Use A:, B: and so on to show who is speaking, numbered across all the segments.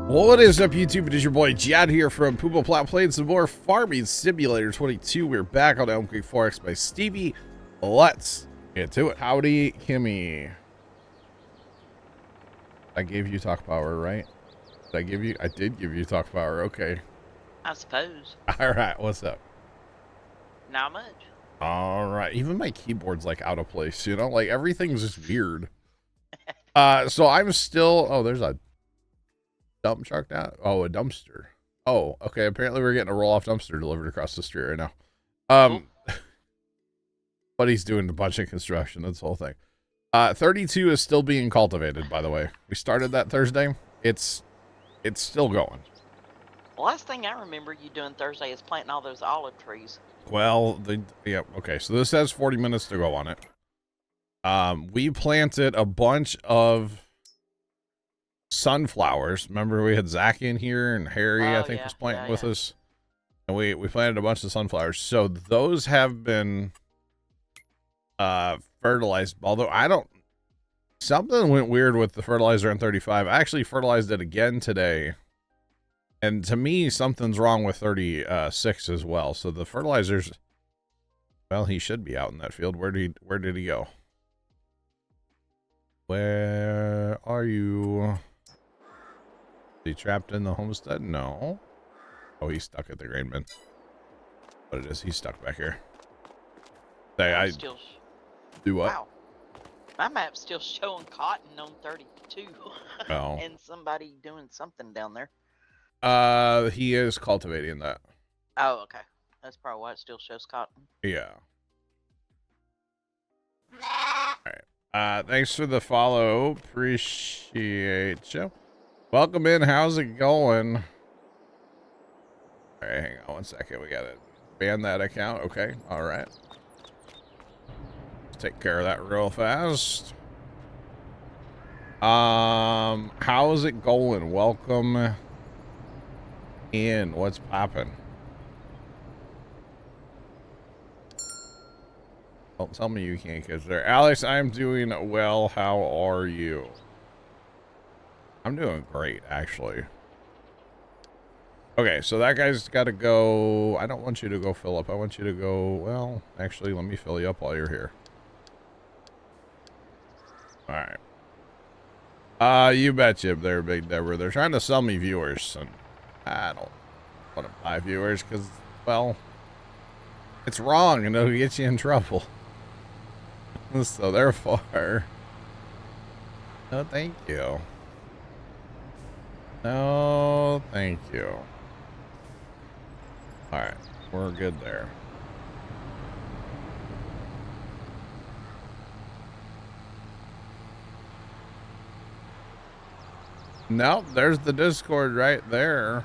A: What is up, YouTube? It is your boy Jad here from Puma, Plow, playing some more Farming Simulator 22. We're back on Elm Creek Forest by Stevie. Let's get to it. Howdy, Kimmy. I gave you talk power, right? Did I give you? I did give you talk power. Okay.
B: I suppose.
A: All right. What's up?
B: Not much.
A: All right. Even my keyboard's like out of place, you know? Like everything's just weird. So I'm still. Oh, there's a dump truck now. Oh, a dumpster. Oh, okay. Apparently we're getting a roll-off dumpster delivered across the street right now.
B: Cool.
A: But he's doing a bunch of construction. That's the whole thing. 32 is still being cultivated, by the way. We started that Thursday. It's still going.
B: The last thing I remember you doing Thursday is planting all those olive trees.
A: Well, yeah, okay. So this has 40 minutes to go on it. We planted a bunch of sunflowers. Remember we had Zach in here and Harry, I think, was planting with us. And we planted a bunch of sunflowers. So those have been fertilized. Although something went weird with the fertilizer on 35. I actually fertilized it again today. And to me, something's wrong with 36 as well. So the fertilizers, well, he should be out in that field. Where did he go? Where are you? Is he trapped in the homestead? No. Oh, he's stuck at the grain bin. But it is. He's stuck back here. Hey, do what?
B: Wow. My map's still showing cotton on 32.
A: Oh.
B: And somebody doing something down there.
A: He is cultivating that.
B: Oh, okay. That's probably why it still shows cotton.
A: Yeah. Alright. Thanks for the follow. Appreciate you. Welcome in. How's it going? Alright, hang on one second. We gotta ban that account. Okay. Alright. Let's take care of that real fast. How's it going? Welcome in. What's poppin'? Don't tell me you can't get there. Alex, I'm doing well. How are you? I'm doing great, actually. Okay, so that guy's got to go. I don't want you to go fill up. I want you to go. Well, actually, let me fill you up while you're here. All right. You betcha there, Big Deborah. They're trying to sell me viewers, and I don't want to buy viewers because, well, it's wrong and it'll get you in trouble. So therefore, no thank you. No thank you. Alright, we're good there. Nope, there's the Discord right there.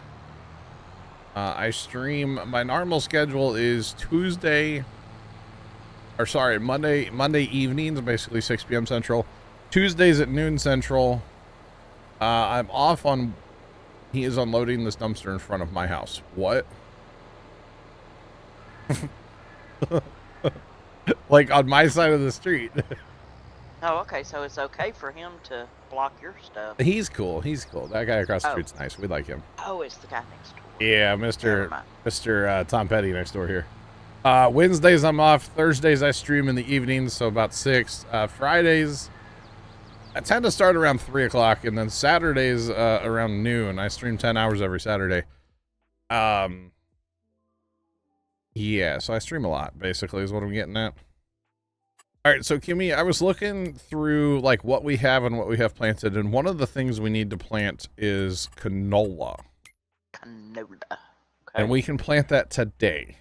A: I stream, my normal schedule is Monday evenings, basically 6 p.m. Central. Tuesdays at noon Central. I'm off on, he is unloading this dumpster in front of my house. What? Like on my side of the street.
B: Oh, okay. So it's okay for him to block your stuff.
A: He's cool. He's cool. That guy across the street's nice. We like him.
B: Oh, it's the guy next door.
A: Yeah, Mr. Tom Petty next door here. Wednesdays I'm off. Thursdays I stream in the evenings, so about 6. Fridays I tend to start around 3 o'clock, and then Saturdays around noon. I stream 10 hours every Saturday. Yeah, so I stream a lot, basically, is what I'm getting at. All right, so Kimmy, I was looking through like what we have and what we have planted, and one of the things we need to plant is canola.
B: Canola. Okay.
A: And we can plant that today.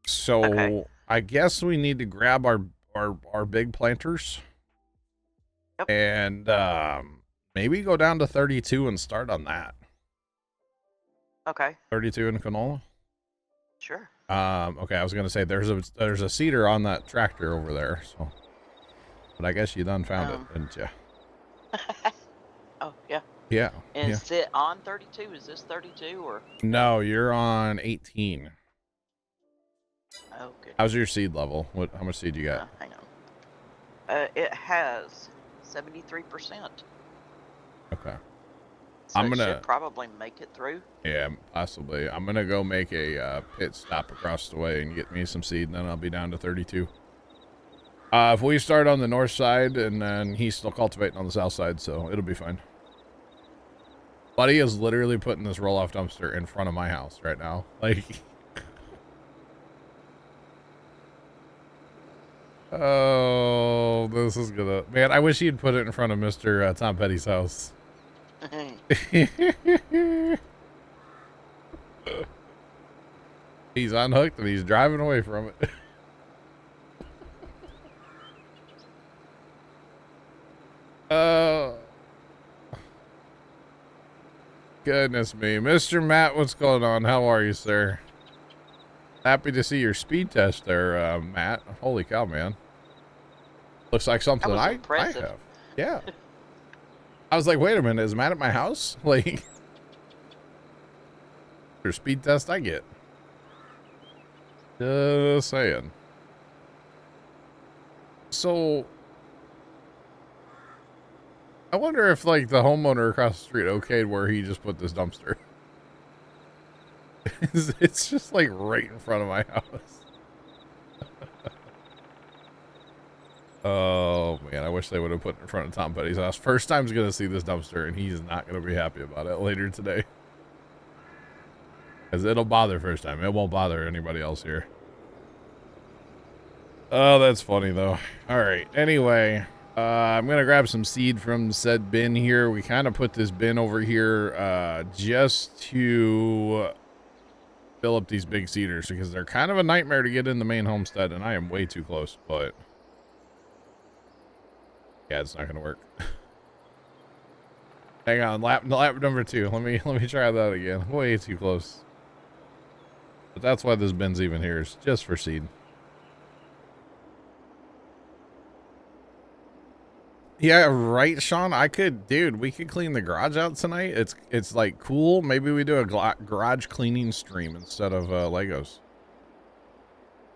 A: So okay. I guess we need to grab our big planters.
B: Yep.
A: And maybe go down to 32 and start on that.
B: Okay.
A: 32 in canola?
B: Sure.
A: Okay, I was gonna say there's a seeder on that tractor over there, so but I guess you done found it, didn't you?
B: Oh yeah.
A: Yeah.
B: And is it on 32? Is this 32 or?
A: No, you're on 18.
B: Oh, good.
A: How's your seed level? How much seed you got?
B: Hang on. It has 73%.
A: Okay.
B: So
A: I'm
B: it
A: gonna,
B: should probably make it through.
A: yeah, possibly. I'm gonna go make a pit stop across the way and get me some seed, and then I'll be down to 32. If we start on the north side, and then he's still cultivating on the south side, so it'll be fine. Buddy is literally putting this roll-off dumpster in front of my house right now. Like, oh, this is gonna... Man, I wish he'd put it in front of Mr. Tom Petty's house. He's unhooked and he's driving away from it. Oh, goodness me. Mr. Matt, what's going on? How are you, sir? Happy to see your speed test there, Matt. Holy cow, man. Looks like something I have. Yeah. I was like, wait a minute, is Matt at my house? Like, your speed test I get. Just saying. So, I wonder if, like, the homeowner across the street okayed where he just put this dumpster. It's just, like, right in front of my house. Oh, man, I wish they would have put it in front of Tom Petty's house. First time's going to see this dumpster, and he's not going to be happy about it later today. Because it'll bother first time. It won't bother anybody else here. Oh, that's funny, though. All right. Anyway, I'm going to grab some seed from said bin here. We kind of put this bin over here just to fill up these big cedars because they're kind of a nightmare to get in the main homestead, and I am way too close, but... Yeah, it's not gonna work. Hang on, lap number 2. Let me try that again. Way too close. But that's why this bin's even here, is just for seed. Yeah, right, Sean. I could, dude. We could clean the garage out tonight. It's like cool. Maybe we do a garage cleaning stream instead of Legos.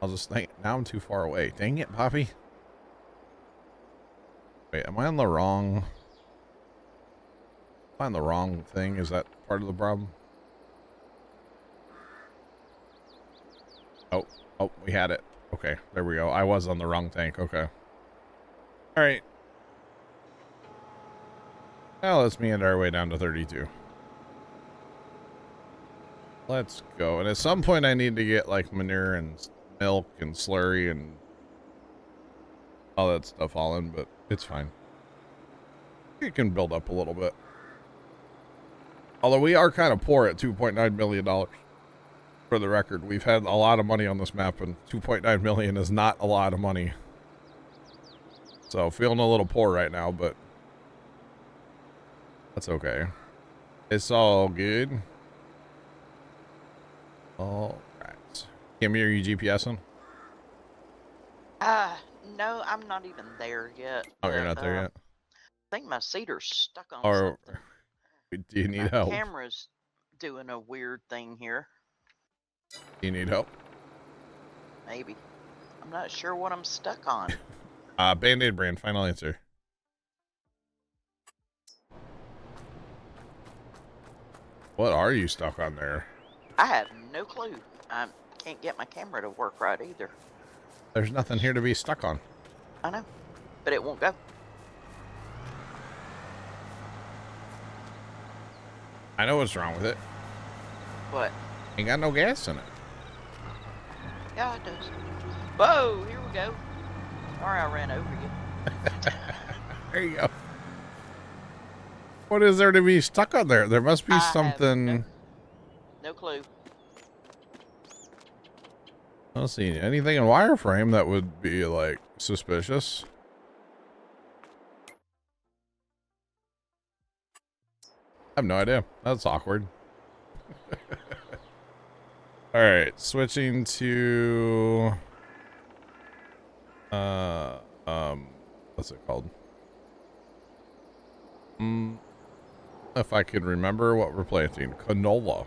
A: I'll just think. Now I'm too far away. Dang it, Poppy. Wait, am I on the wrong... Am I on the wrong thing? Is that part of the problem? Oh, we had it. Okay, there we go. I was on the wrong tank. Okay. All right. Now let's meander our way down to 32. Let's go. And at some point I need to get like manure and milk and slurry and all that stuff all in, but it's fine. It can build up a little bit. Although we are kind of poor at $2.9 million. For the record, we've had a lot of money on this map, and 2.9 million is not a lot of money. So feeling a little poor right now, but that's okay. It's all good. All right. Kimmy, are you GPSing?
B: No, I'm not even there yet.
A: Oh, you're not there yet?
B: I think my cedar's stuck on
A: Or
B: something.
A: do you need
B: My
A: help?
B: camera's doing a weird thing here.
A: Do you need help?
B: Maybe. I'm not sure what I'm stuck on.
A: Band-Aid brand, final answer. What are you stuck on there?
B: I have no clue. I can't get my camera to work right either.
A: There's nothing here to be stuck on.
B: I know, but it won't go.
A: I know what's wrong with it.
B: What?
A: Ain't got no gas in it.
B: Yeah, it does. Whoa, here we go. Sorry I ran over you.
A: There you go. What is there to be stuck on there? There must be something.
B: No clue.
A: I don't see anything in wireframe that would be like suspicious. I have no idea. That's awkward. All right, switching to what's it called? If I could remember what we're planting. Canola.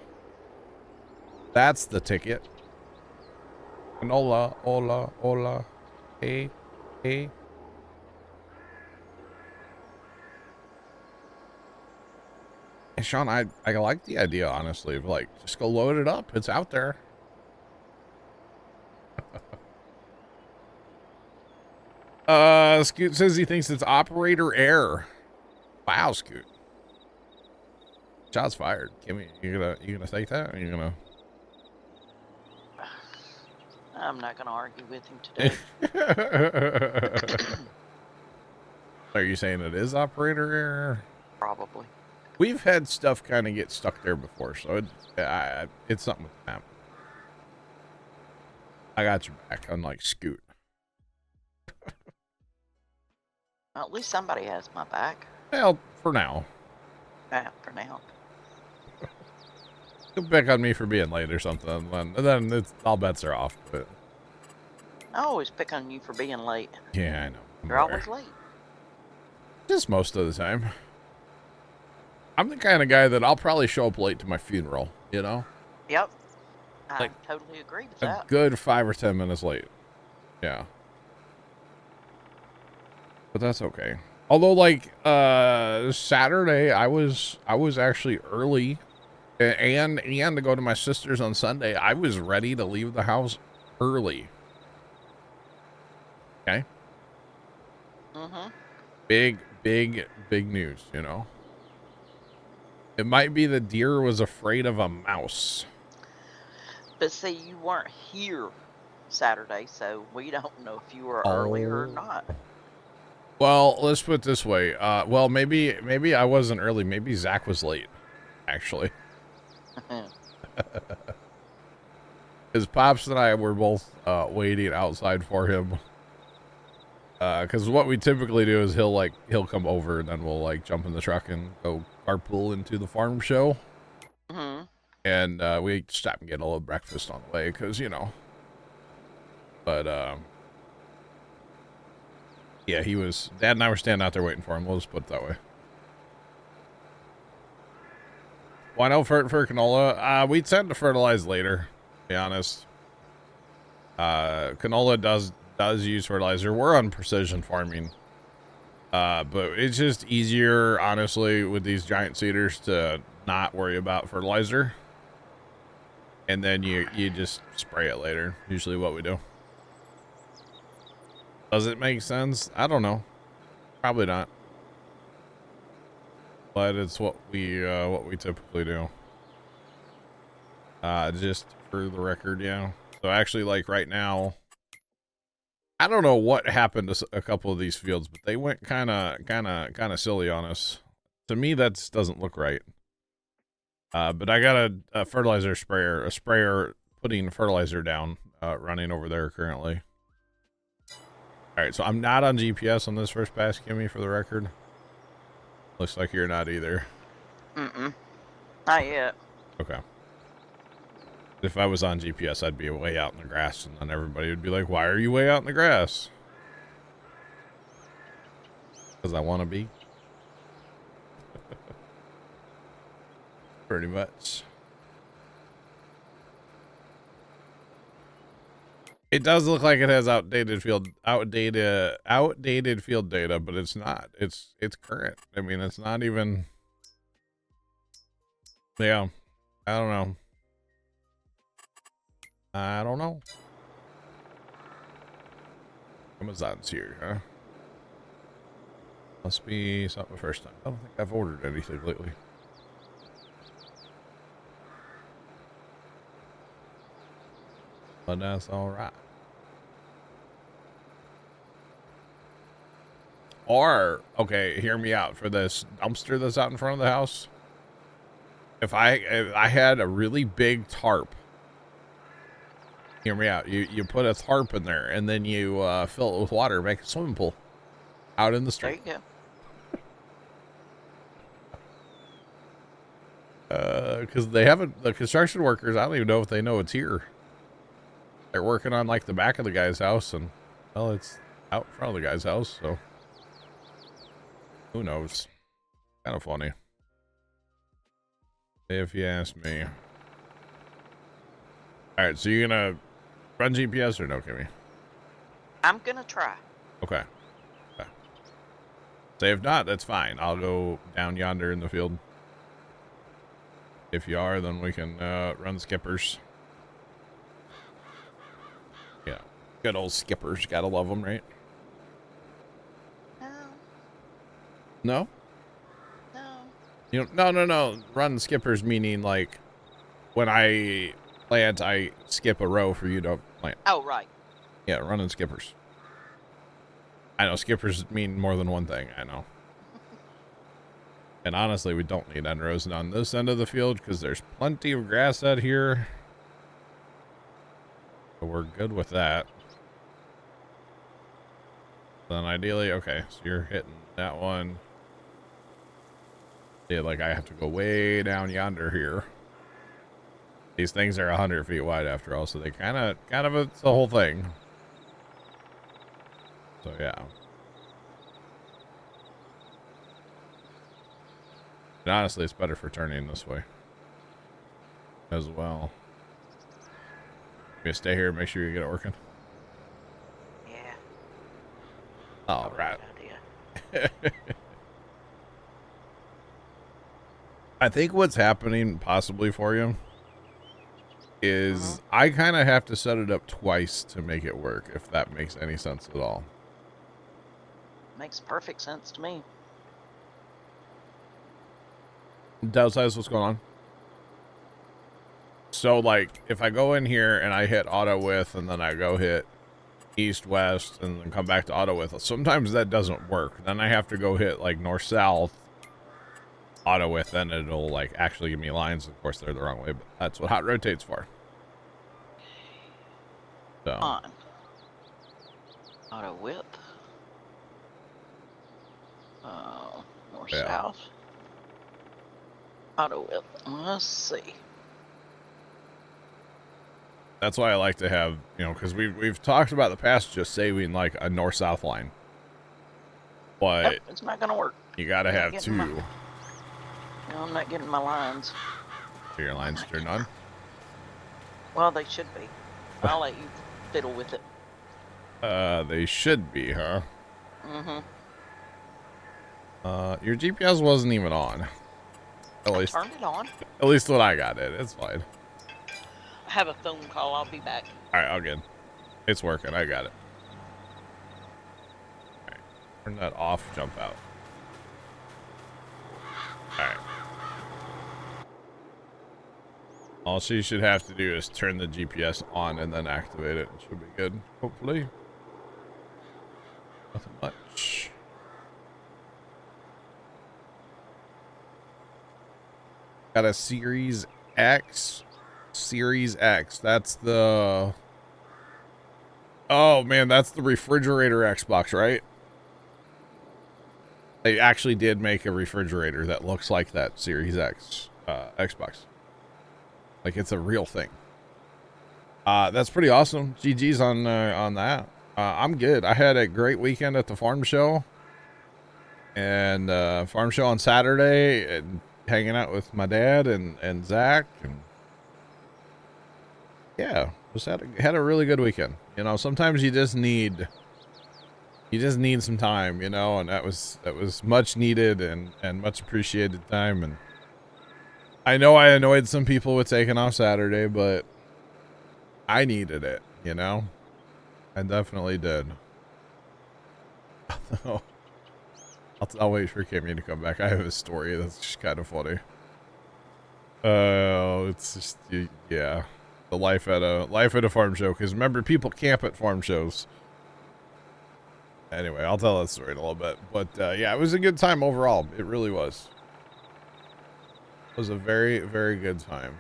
A: That's the ticket. Canola, hola, hola. Hey, hey. Hey, Sean, I like the idea, honestly, of like, just go load it up. It's out there. Scoot says he thinks it's operator error. Wow, Scoot. Shots fired. Kimmy, you gonna take that? Or you gonna?
B: I'm not gonna argue with him today.
A: Are you saying it is operator error?
B: Probably.
A: We've had stuff kind of get stuck there before, so it's something with the map. I got your back, unlike Scoot.
B: Well, at least somebody has my back.
A: Well, for now.
B: Yeah, for now.
A: You'll pick on me for being late or something, and then all bets are off. But
B: I always pick on you for being late.
A: yeah, I know.
B: You're always late.
A: Just most of the time. I'm the kind of guy that I'll probably show up late to my funeral, you know?
B: Yep. I
A: Like,
B: totally agree with
A: a
B: that.
A: good 5 or 10 minutes late. Yeah. But that's okay. Although, like, Saturday, I was actually early, and to go to my sister's on Sunday, I was ready to leave the house early. Okay?
B: Mm-hmm.
A: Big news, you know? It might be the deer was afraid of a mouse.
B: But see, you weren't here Saturday, so we don't know if you were early or not.
A: Well, let's put it this way. Well, maybe I wasn't early. Maybe Zach was late, actually. His pops and I were both waiting outside for him. Because what we typically do is he'll come over and then we'll like jump in the truck and go carpool into the farm show.
B: Mm-hmm.
A: And we stop and get a little breakfast on the way because, you know. But, yeah, Dad and I were standing out there waiting for him. We'll just put it that way. Why no for canola? We tend to fertilize later, to be honest. Canola does use fertilizer. We're on precision farming. But it's just easier, honestly, with these giant seeders to not worry about fertilizer. And then you just spray it later. Usually what we do. Does it make sense? I don't know. Probably not. But it's what we typically do. Just for the record, yeah. So actually, like right now, I don't know what happened to a couple of these fields, but they went kind of silly on us. To me, that doesn't look right. But I got a fertilizer sprayer, putting fertilizer down, running over there currently. All right, so I'm not on GPS on this first pass, Kimmy, for the record. Looks like you're not either.
B: Mm-mm. Not yet.
A: Okay. If I was on GPS, I'd be way out in the grass, and then everybody would be like, why are you way out in the grass? Because I want to be. Pretty much. It does look like it has outdated field data, but it's not. It's current. I mean, it's not even. Yeah, I don't know. Amazon's here, huh? Must be something the first time. I don't think I've ordered anything lately. But that's all right. Or, okay, hear me out for this dumpster that's out in front of the house. If I had a really big tarp, hear me out. You put a tarp in there and then you fill it with water, make a swimming pool out in the street.
B: There you
A: go. Because the construction workers, I don't even know if they know it's here. They're working on like the back of the guy's house, and well, it's out in front of the guy's house, so who knows? Kind of funny, if you ask me. All right, so you're gonna run GPS or no, Kimmy?
B: I'm gonna try.
A: Okay. Say if not, that's fine. I'll go down yonder in the field. If you are, then we can run skippers. Yeah, good old skippers. Gotta love them, right?
B: No,
A: No?
B: no.
A: You know, no. Run skippers meaning like when I plant, I skip a row for you to plant.
B: Oh, right.
A: Yeah, running skippers. I know skippers mean more than one thing. I know. And honestly, we don't need end rows on this end of the field because there's plenty of grass out here. So we're good with that. Then ideally, okay, so you're hitting that one. Yeah, like I have to go way down yonder here. These things are 100 feet wide after all, so they kind of, it's the whole thing. So yeah. And honestly, it's better for turning this way as well. You stay here, make sure you get it working.
B: Yeah.
A: All
B: Probably a
A: right.
B: good idea.
A: I think what's happening possibly for you is I kind of have to set it up twice to make it work, if that makes any sense at all.
B: Makes perfect sense to me.
A: Downsize, what's going on? So, like, if I go in here and I hit auto width and then I go hit east, west, and then come back to auto width, sometimes that doesn't work. Then I have to go hit, like, north, south, auto width, and it'll, like, actually give me lines. Of course, they're the wrong way, but that's what hot rotate's for. So.
B: On. Auto width. North, south. Auto width. Let's see.
A: That's why I like to have, you know, because we've talked about the past just saving like a north-south line. But
B: nope, it's not gonna work.
A: You gotta have two.
B: No, I'm not getting my lines.
A: So your lines turned on?
B: Well, they should be. I'll let you fiddle with it.
A: They should be, huh?
B: Mm-hmm.
A: Your GPS wasn't even on. At least
B: Turned it on.
A: At least when I got it. It's fine.
B: I have a phone call. I'll be back.
A: All right, I'll get it. It's working. I got it. All right. Turn that off. Jump out. All right. All she should have to do is turn the GPS on and then activate it. It should be good. Hopefully. Nothing much. Got a Series X. Series X. That's the... Oh, man, that's the refrigerator Xbox, right? They actually did make a refrigerator that looks like that Series X Xbox. Like, it's a real thing. That's pretty awesome. GG's on that. I'm good. I had a great weekend at the farm show. And farm show on Saturday. And hanging out with my dad and Zach. And yeah, just had a really good weekend. You know, sometimes you just need some time, you know, and that was much needed and much appreciated time. And I know I annoyed some people with taking off Saturday, but I needed it, you know? I definitely did. I'll wait for Kimmy to come back. I have a story that's just kind of funny. It's just, yeah. The life at a farm show. Because remember, people camp at farm shows. Anyway, I'll tell that story in a little bit. But, yeah, it was a good time overall. It really was. It was a very, very good time.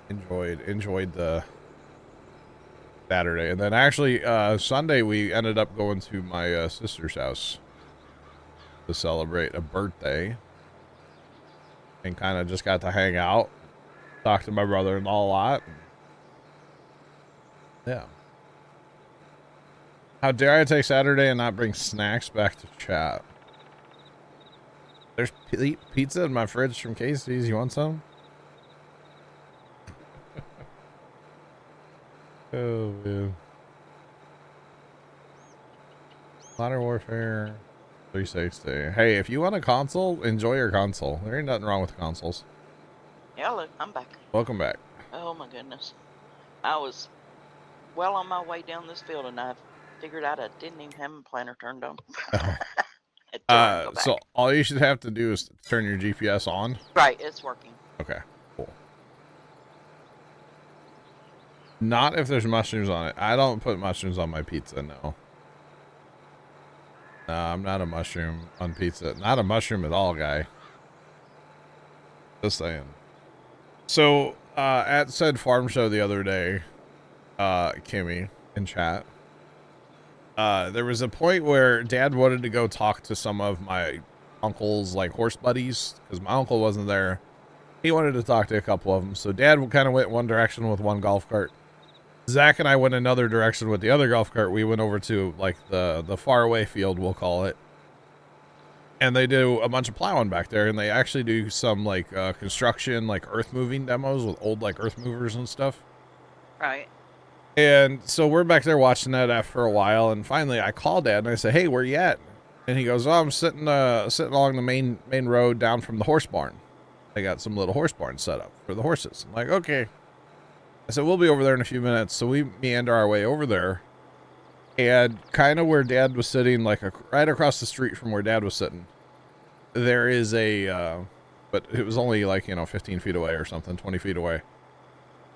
A: Enjoyed the Saturday. And then actually, Sunday we ended up going to my sister's house to celebrate a birthday. And kind of just got to hang out. Talk to my brother-in-law a lot. Yeah. How dare I take Saturday and not bring snacks back to chat? There's pizza in my fridge from Casey's. You want some? Oh, man. Modern Warfare. 360. Hey, if you want a console, enjoy your console. There ain't nothing wrong with consoles.
B: Yeah, look, I'm back.
A: Welcome back.
B: Oh my goodness. I was well on my way down this field and I figured out I didn't even have my planner turned on. Had to run and go back.
A: So all you should have to do is turn your GPS on.
B: Right, it's working.
A: Okay, cool. Not if there's mushrooms on it. I don't put mushrooms on my pizza, no. No, I'm not a mushroom on pizza. Not a mushroom at all, guy. Just saying. So, at said farm show the other day, Kimmy in chat, there was a point where Dad wanted to go talk to some of my uncle's like horse buddies because my uncle wasn't there. He wanted to talk to a couple of them, so Dad kind of went one direction with one golf cart. Zach and I went another direction with the other golf cart. We went over to like the faraway field, we'll call it, and they do a bunch of plowing back there, and they actually do some like construction, like earth moving demos with old like earth movers and stuff.
B: Right.
A: And so we're back there watching that after a while, and finally I call Dad and I say, "Hey, where you at?" And he goes, "Oh, I'm sitting along the main road down from the horse barn. They got some little horse barns set up for the horses." I'm like, "Okay." I said, "We'll be over there in a few minutes." So we meander our way over there, and kind of where Dad was sitting, like right across the street from where Dad was sitting, there is a, but it was only like 15 feet away or something, 20 feet away.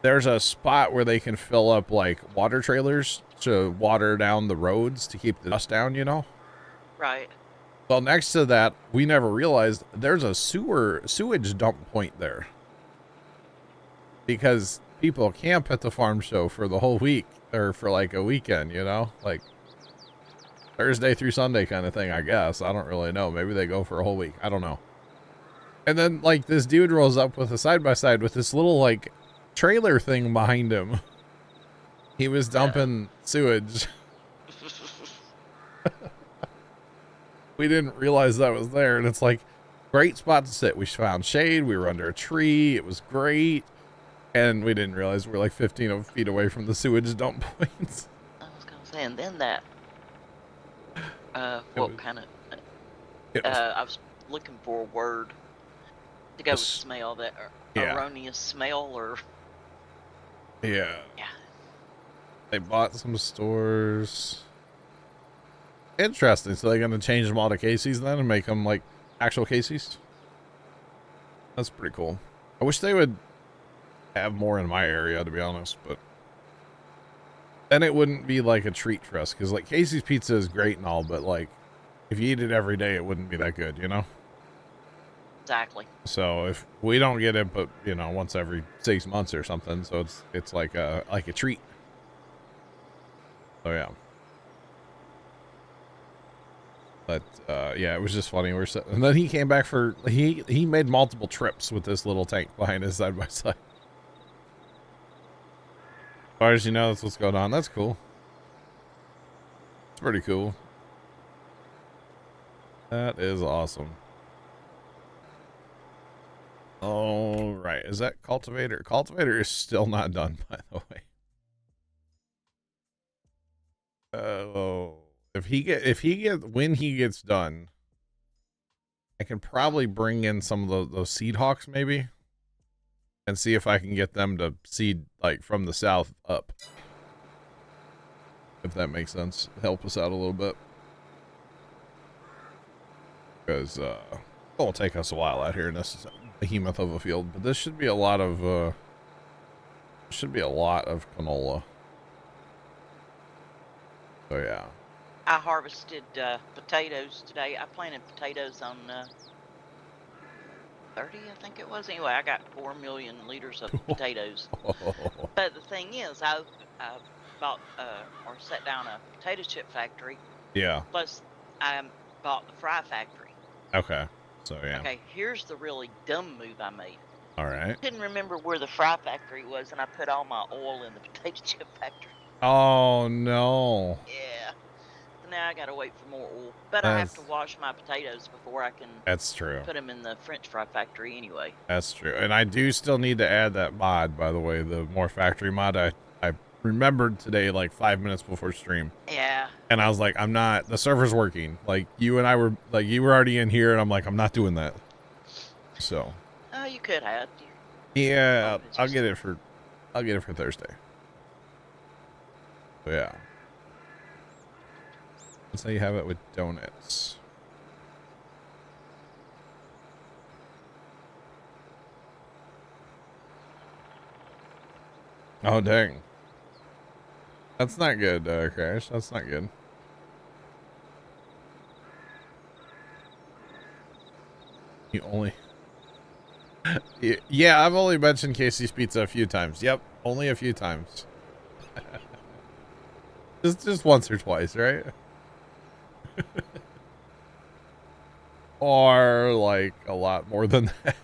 A: There's a spot where they can fill up like water trailers to water down the roads to keep the dust down,
B: Right.
A: Well, next to that, we never realized there's a sewage dump point there. Because people camp at the farm show for the whole week or for like a weekend, like Thursday through Sunday kind of thing, I guess. I don't really know. Maybe they go for a whole week. I don't know. And then like this dude rolls up with a side-by-side with this little like trailer thing behind him. He was dumping sewage. We didn't realize that was there, and it's like great spot to sit. We found shade. We were under a tree. It was great, and we didn't realize we're like 15 feet away from the sewage dump points.
B: I was gonna say, and then that. I was looking for a word to go with smell. That erroneous smell, or
A: yeah. They bought some stores. Interesting. So they're going to change them all to Casey's then and make them like actual Casey's? That's pretty cool. I wish they would have more in my area, to be honest, but then it wouldn't be like a treat for us because like Casey's pizza is great and all, but like if you eat it every day, it wouldn't be that good,
B: Exactly.
A: So if we don't get it, but once every 6 months or something, so it's like a treat. So yeah. But yeah, it was just funny. And then he came back he made multiple trips with this little tank behind his side by side. As far as you know, that's what's going on. That's cool. It's pretty cool. That is awesome. All right, is that cultivator? Cultivator is still not done, by the way. Oh. When he gets done, I can probably bring in some of those seed hawks maybe and see if I can get them to seed like from the south up. If that makes sense. Help us out a little bit. Because it will take us a while out here in this behemoth of a field, but this should be a lot of canola. So yeah.
B: I harvested potatoes today. I planted potatoes on 30, I think it was. Anyway, I got 4 million liters of potatoes. But the thing is, I bought or set down a potato chip factory.
A: Yeah.
B: Plus, I bought the fry factory.
A: Okay. So yeah.
B: Okay, here's the really dumb move I made.
A: All right.
B: Didn't remember where the fry factory was, and I put all my oil in the potato chip factory.
A: Oh no.
B: Yeah. Now I gotta wait for more oil, but I have to wash my potatoes before I can.
A: That's true.
B: Put them in the French fry factory anyway.
A: That's true, and I do still need to add that mod. By the way, the more factory mod. I remembered today, like 5 minutes before stream.
B: Yeah.
A: And I was like, I'm not, the server's working. Like, you and I were, like, you were already in here, and I'm like, I'm not doing that. So.
B: Oh, you could have.
A: Yeah, I'll get it for Thursday. So, yeah. That's how you have it with donuts. Oh, dang. That's not good, Crash. That's not good. You only... Yeah, I've only mentioned Casey's Pizza a few times. Yep, only a few times. just once or twice, right? Or, like, a lot more than that.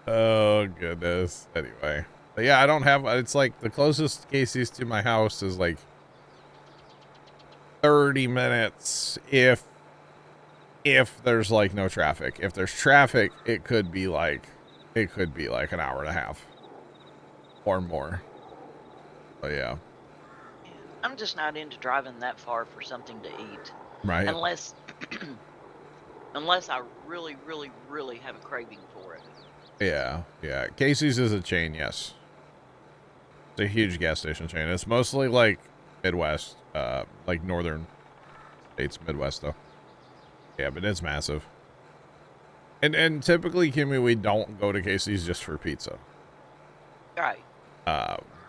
A: Oh, goodness. Anyway. But yeah, I don't have... It's like the closest Casey's to my house is like 30 minutes if there's like no traffic. If there's traffic, it could be like an hour and a half or more. But yeah.
B: I'm just not into driving that far for something to eat.
A: Right.
B: Unless I really, really, really have a craving for it.
A: Yeah. Yeah. Casey's is a chain, yes. It's a huge gas station chain. It's mostly like Midwest, like northern states, Midwest though. Yeah, but it's massive. And typically, Kimmy, we don't go to Casey's just for pizza.
B: Right.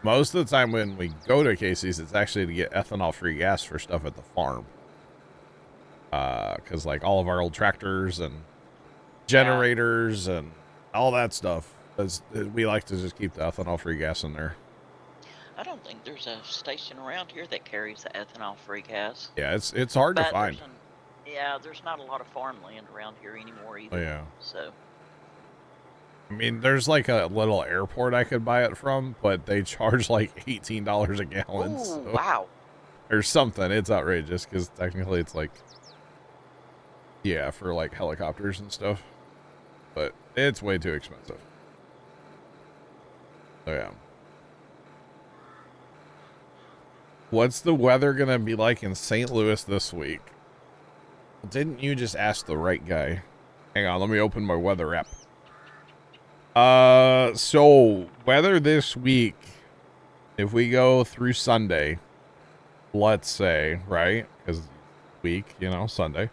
A: Most of the time when we go to Casey's, it's actually to get ethanol-free gas for stuff at the farm. Because like all of our old tractors and generators and all that stuff, we like to just keep the ethanol-free gas in there.
B: I don't think there's a station around here that carries the ethanol-free gas.
A: Yeah, it's hard to find.
B: There's not a lot of farmland around here anymore either.
A: Oh, yeah.
B: So.
A: I mean, there's like a little airport I could buy it from, but they charge like $18 a gallon.
B: Ooh,
A: so.
B: Wow.
A: Or something. It's outrageous because technically it's like, yeah, for like helicopters and stuff. But it's way too expensive. So, yeah. What's the weather going to be like in St. Louis this week? Didn't you just ask the right guy? Hang on, let me open my weather app. So weather this week, if we go through Sunday, let's say, right? Because week, you know, Sunday.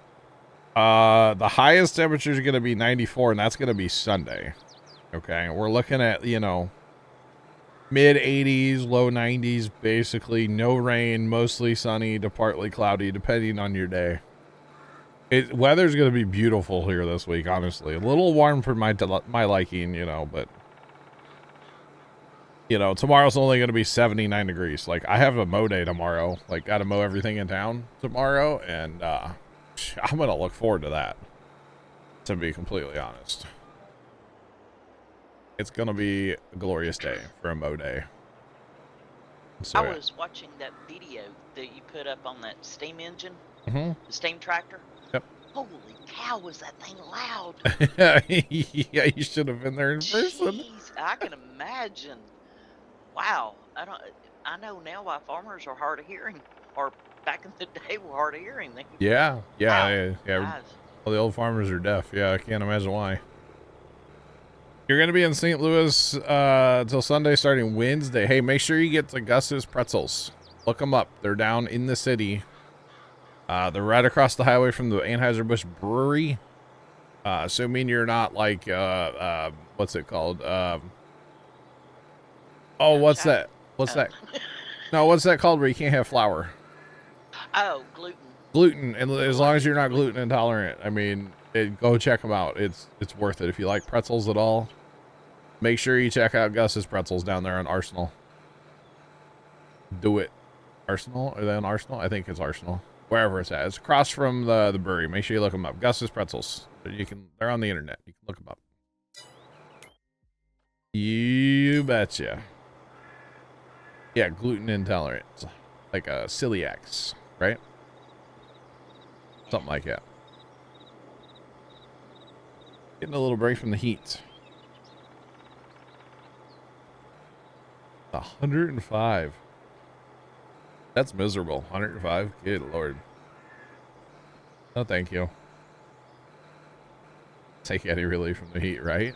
A: The highest temperature is going to be 94, and that's going to be Sunday. Okay, we're looking at, you know, mid 80s, low 90s, basically no rain, mostly sunny to partly cloudy, depending on your day. Weather's going to be beautiful here this week, honestly. A little warm for my liking, you know, but, you know, tomorrow's only going to be 79 degrees. Like, I have a mow day tomorrow. Like, got to mow everything in town tomorrow, and I'm going to look forward to that, to be completely honest. It's going to be a glorious day for a mow day. So,
B: I was watching that video that you put up on that steam engine,
A: the
B: steam tractor.
A: Yep.
B: Holy cow, was that thing loud?
A: Yeah, you should have been there in person.
B: Jeez, I can imagine. Wow. I know now why farmers are hard of hearing, or back in the day were hard of hearing.
A: Yeah.
B: Wow.
A: Yeah. All the old farmers are deaf. Yeah, I can't imagine why. You're going to be in St. Louis till Sunday starting Wednesday. Hey, make sure you get to Gus's Pretzels. Look them up. They're down in the city. They're right across the highway from the Anheuser-Busch Brewery. Assuming you're not like, what's it called? What's that? What's that? No, what's that called where you can't have flour?
B: Oh, gluten.
A: Gluten, and as long as you're not gluten intolerant, I mean, go check them out. It's worth it. If you like pretzels at all, make sure you check out Gus's Pretzels down there on Arsenal. Do it. Arsenal? Are they on Arsenal? I think it's Arsenal. Wherever it's at. It's across from the brewery. Make sure you look them up. Gus's Pretzels. They're on the internet. You can look them up. You betcha. Yeah, gluten intolerant. Like a celiacs, right? Something like that. Getting a little break from the heat. 105. That's miserable. 105. Good Lord. No, thank you. Take any relief from the heat, right?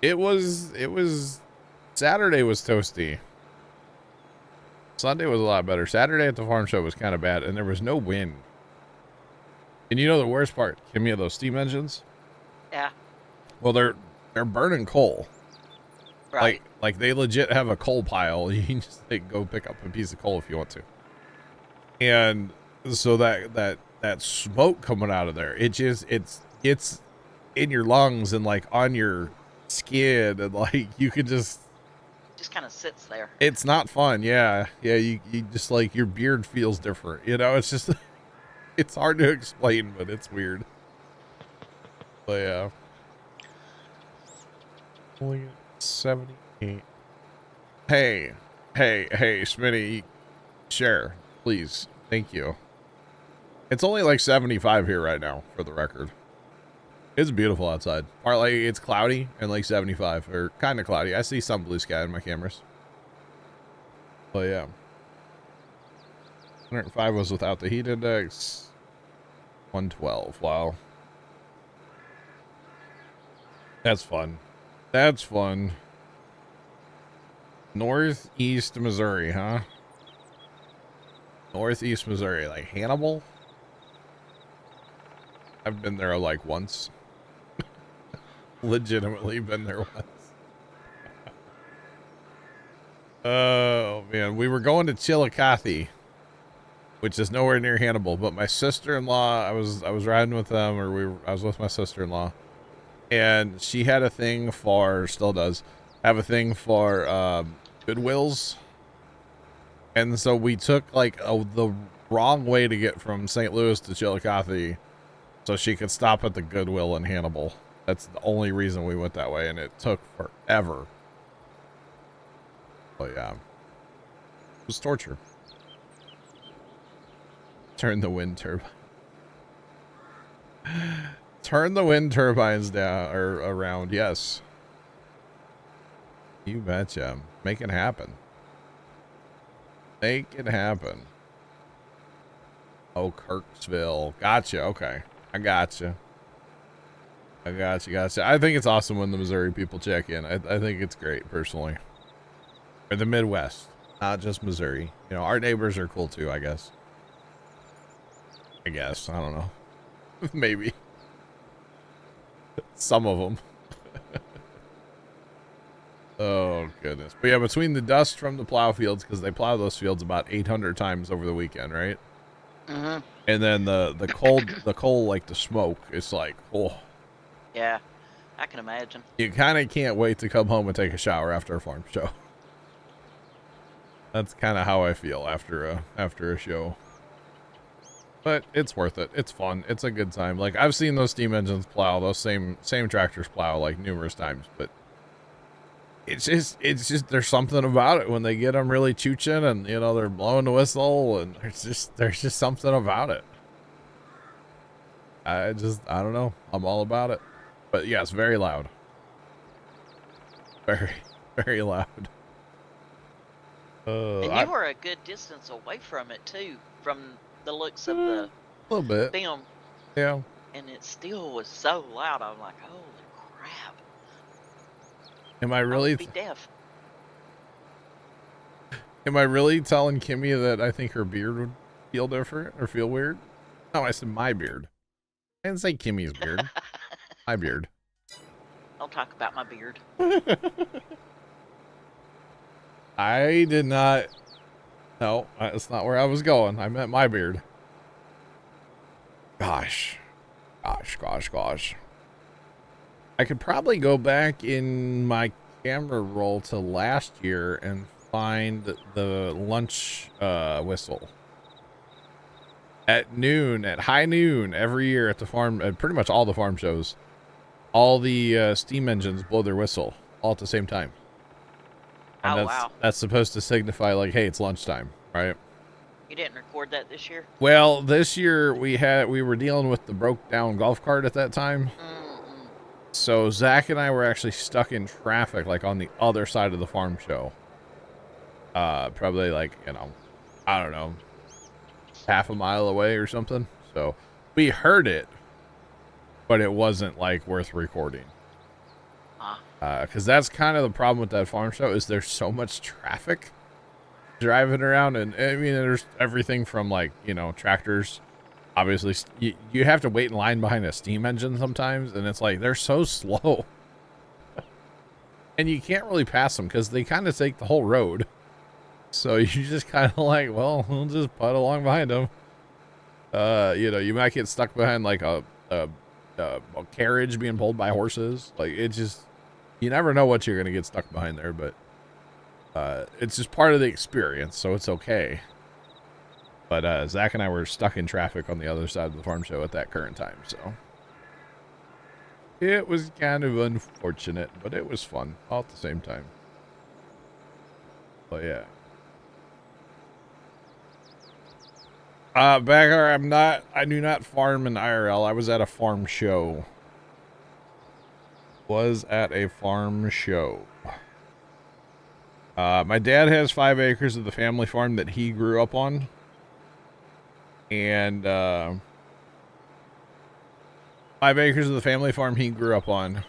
A: It was Saturday was toasty. Sunday was a lot better. Saturday at the farm show was kind of bad, and there was no wind. And you know the worst part? Give me those steam engines.
B: Yeah.
A: Well, they're burning coal.
B: Right.
A: Like they legit have a coal pile. You can just go pick up a piece of coal if you want to. And so that smoke coming out of there, it's in your lungs and like on your skin, and like you could just
B: kind of sits there.
A: It's not fun. Yeah. You just like your beard feels different. You know, it's just it's hard to explain, but it's weird. But yeah. Only 78. Hey, Smitty, share, please. Thank you. It's only like 75 here right now, for the record. It's beautiful outside. Partly it's cloudy and like 75, or kind of cloudy. I see some blue sky in my cameras. But yeah. 105 was without the heat index. 112. Wow. That's fun. That's fun. Northeast Missouri, huh? Northeast Missouri, like Hannibal? I've been there like once. Legitimately been there once. Oh man, we were going to Chillicothe, which is nowhere near Hannibal, but my sister-in-law, I was riding with them, or I was with my sister-in-law, and she had a thing for, still does, have a thing for Goodwills. And so we took like the wrong way to get from St. Louis to Chillicothe so she could stop at the Goodwill in Hannibal. That's the only reason we went that way, and it took forever. But yeah, it was torture. Turn the wind turbine. Turn the wind turbines down or around. Yes. You betcha. Make it happen. Make it happen. Oh, Kirksville. Gotcha. Okay. I gotcha. I think it's awesome when the Missouri people check in. I think it's great, personally. Or the Midwest, not just Missouri. You know, our neighbors are cool too, I guess. I don't know. Maybe. Some of them. Oh, goodness. But yeah, between the dust from the plow fields, because they plow those fields about 800 times over the weekend, right?
B: Mm-hmm.
A: And then the coal, like the smoke, it's like, oh.
B: Yeah, I can imagine.
A: You kind of can't wait to come home and take a shower after a farm show. That's kind of how I feel after a show. But it's worth it. It's fun. It's a good time. Like, I've seen those steam engines plow, those same tractors plow like numerous times, but it's just there's something about it when they get them really chooching and, you know, they're blowing the whistle, and there's just something about it. I don't know. I'm all about it. But yes, very loud. Very, very loud.
B: And you were a good distance away from it too, from the looks of the
A: little bit
B: film.
A: Yeah.
B: And it still was so loud. I'm like, holy crap.
A: Am I really
B: be deaf?
A: Am I really telling Kimmy that I think her beard would feel different or feel weird? No, I said my beard. I didn't say Kimmy's beard. My beard.
B: Don't talk about my beard.
A: I did not. No, that's not where I was going. I meant my beard. Gosh. I could probably go back in my camera roll to last year and find the lunch whistle. At high noon every year at the farm, at pretty much all the farm shows, all the steam engines blow their whistle all at the same time. And that's supposed to signify like, hey, it's lunchtime, right?
B: You didn't record that this year?
A: Well, this year we were dealing with the broke down golf cart at that time.
B: Mm-hmm.
A: So Zach and I were actually stuck in traffic, like on the other side of the farm show. probably like, I don't know, half a mile away or something. So we heard it, but it wasn't like worth recording. Because that's kind of the problem with that farm show is there's so much traffic driving around. And I mean, there's everything from like, tractors. Obviously, you have to wait in line behind a steam engine sometimes. And it's like, they're so slow. And you can't really pass them because they kind of take the whole road. So you just kind of like, well, we'll just putt along behind them. You might get stuck behind like a carriage being pulled by horses. Like it just, you never know what you're going to get stuck behind there, but it's just part of the experience. So it's okay. But Zach and I were stuck in traffic on the other side of the farm show at that current time. So it was kind of unfortunate, but it was fun all at the same time. But yeah. Bagger, I do not farm in IRL. I was at a farm show. My dad has 5 acres of the family farm that he grew up on. And, 5 acres of the family farm he grew up on.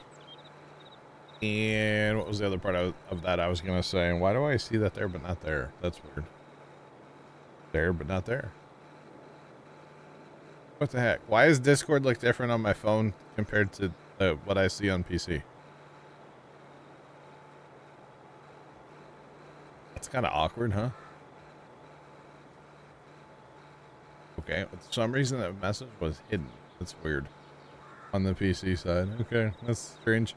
A: And what was the other part of that I was going to say? Why do I see that there but not there? That's weird. There but not there. What the heck? Why does Discord look different on my phone compared to what I see on PC? That's kind of awkward, huh? Okay, for some reason that message was hidden. That's weird. On the PC side. Okay, that's strange.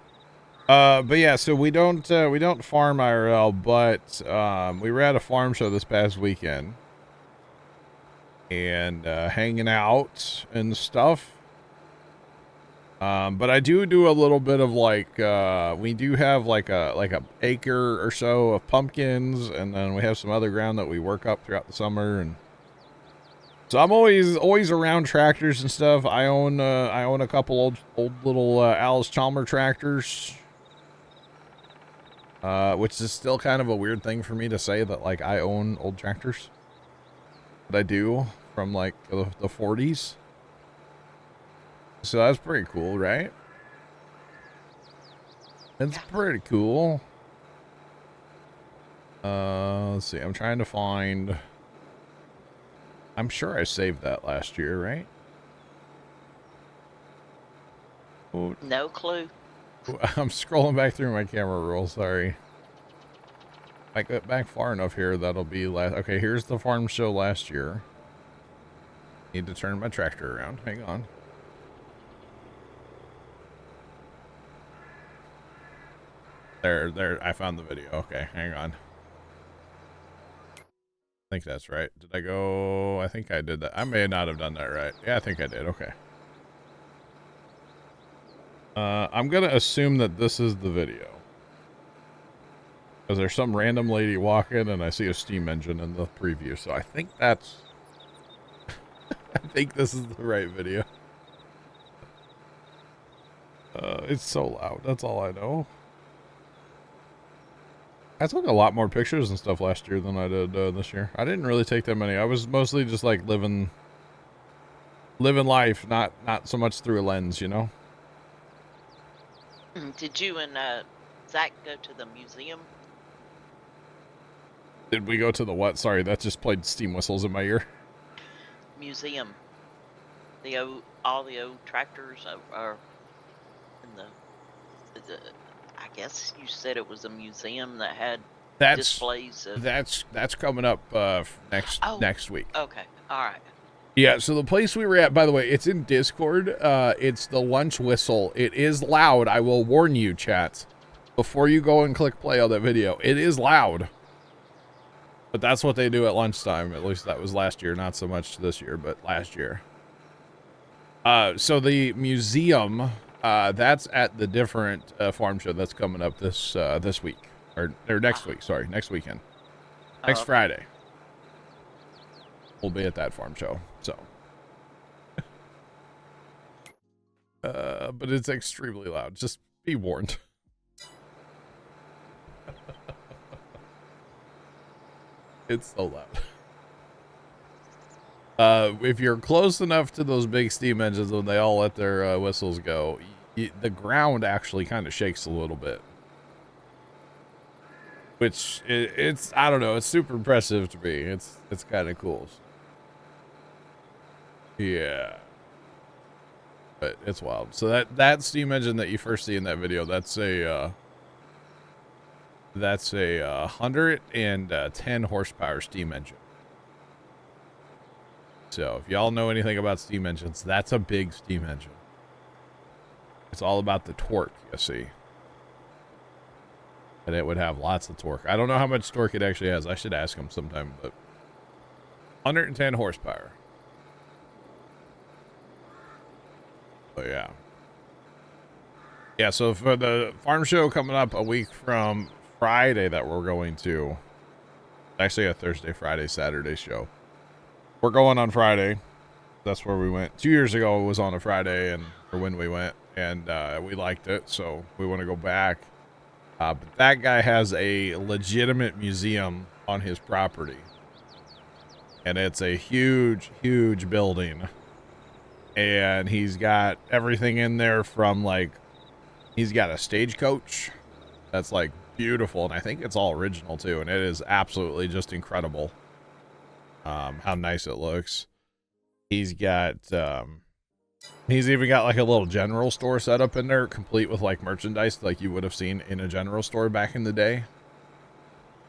A: But yeah, so we don't farm IRL, but we were at a farm show this past weekend. And hanging out and stuff. But I do a little bit of like we do have like a acre or so of pumpkins, and then we have some other ground that we work up throughout the summer, and so I'm always around tractors and stuff. I own a couple old little Alice Chalmer tractors, which is still kind of a weird thing for me to say that like I own old tractors. But I do. From like the 40s. So that's pretty cool, right? It's pretty cool. Let's see. I'm trying to find. I'm sure I saved that last year, right? Oh,
B: no clue.
A: I'm scrolling back through my camera roll. Sorry. If I get back far enough here, that'll be last. Okay, here's the farm show last year. Need to turn my tractor around. Hang on. There. I found the video. Okay, hang on. I think that's right. Did I go? I think I did that. I may not have done that right. Yeah, I think I did. Okay. I'm gonna assume that this is the video. Because there's some random lady walking and I see a steam engine in the preview. So I think that's... I think this is the right video. It's so loud. That's all I know. I took a lot more pictures and stuff last year than I did this year. I didn't really take that many. I was mostly just like living life, not so much through a lens, you know?
B: Did you and Zach go to the museum?
A: Did we go to the what? Sorry, that just played steam whistles in my ear.
B: Museum. All the old tractors are in the I guess you said it was a museum that had displays of...
A: That's coming up next week.
B: Okay, all right.
A: Yeah, so the place we were at, by the way, it's in Discord. It's the lunch whistle. It is loud. I will warn you, chat, before you go and click play on that video. It is loud. But that's what they do at lunchtime. At least that was last year. Not so much this year, but last year. So the museum, that's at the different farm show that's coming up this week. Or next week, sorry. Next weekend. Next Friday. We'll be at that farm show, so. But it's extremely loud. Just be warned. It's so loud. If you're close enough to those big steam engines when they all let their whistles go, the ground actually kind of shakes a little bit. Which, it's, I don't know, it's super impressive to me. It's kind of cool. Yeah. But it's wild. So that steam engine that you first see in that video, that's a 110 horsepower steam engine. So if y'all know anything about steam engines, that's a big steam engine. It's all about the torque, you see. And it would have lots of torque. I don't know how much torque it actually has. I should ask him sometime, but 110 horsepower. Oh yeah. Yeah, so for the farm show coming up a week from Friday that we're going to, actually a Thursday, Friday, Saturday show. We're going on Friday. That's where we went. 2 years ago it was on a Friday, or when we went, and we liked it, so we want to go back. But that guy has a legitimate museum on his property. And it's a huge, huge building. And he's got everything in there from, like, he's got a stagecoach that's, like, beautiful. And I think it's all original, too. And it is absolutely just incredible how nice it looks. He's got, he's even got, like, a little general store set up in there, complete with, like, merchandise like you would have seen in a general store back in the day.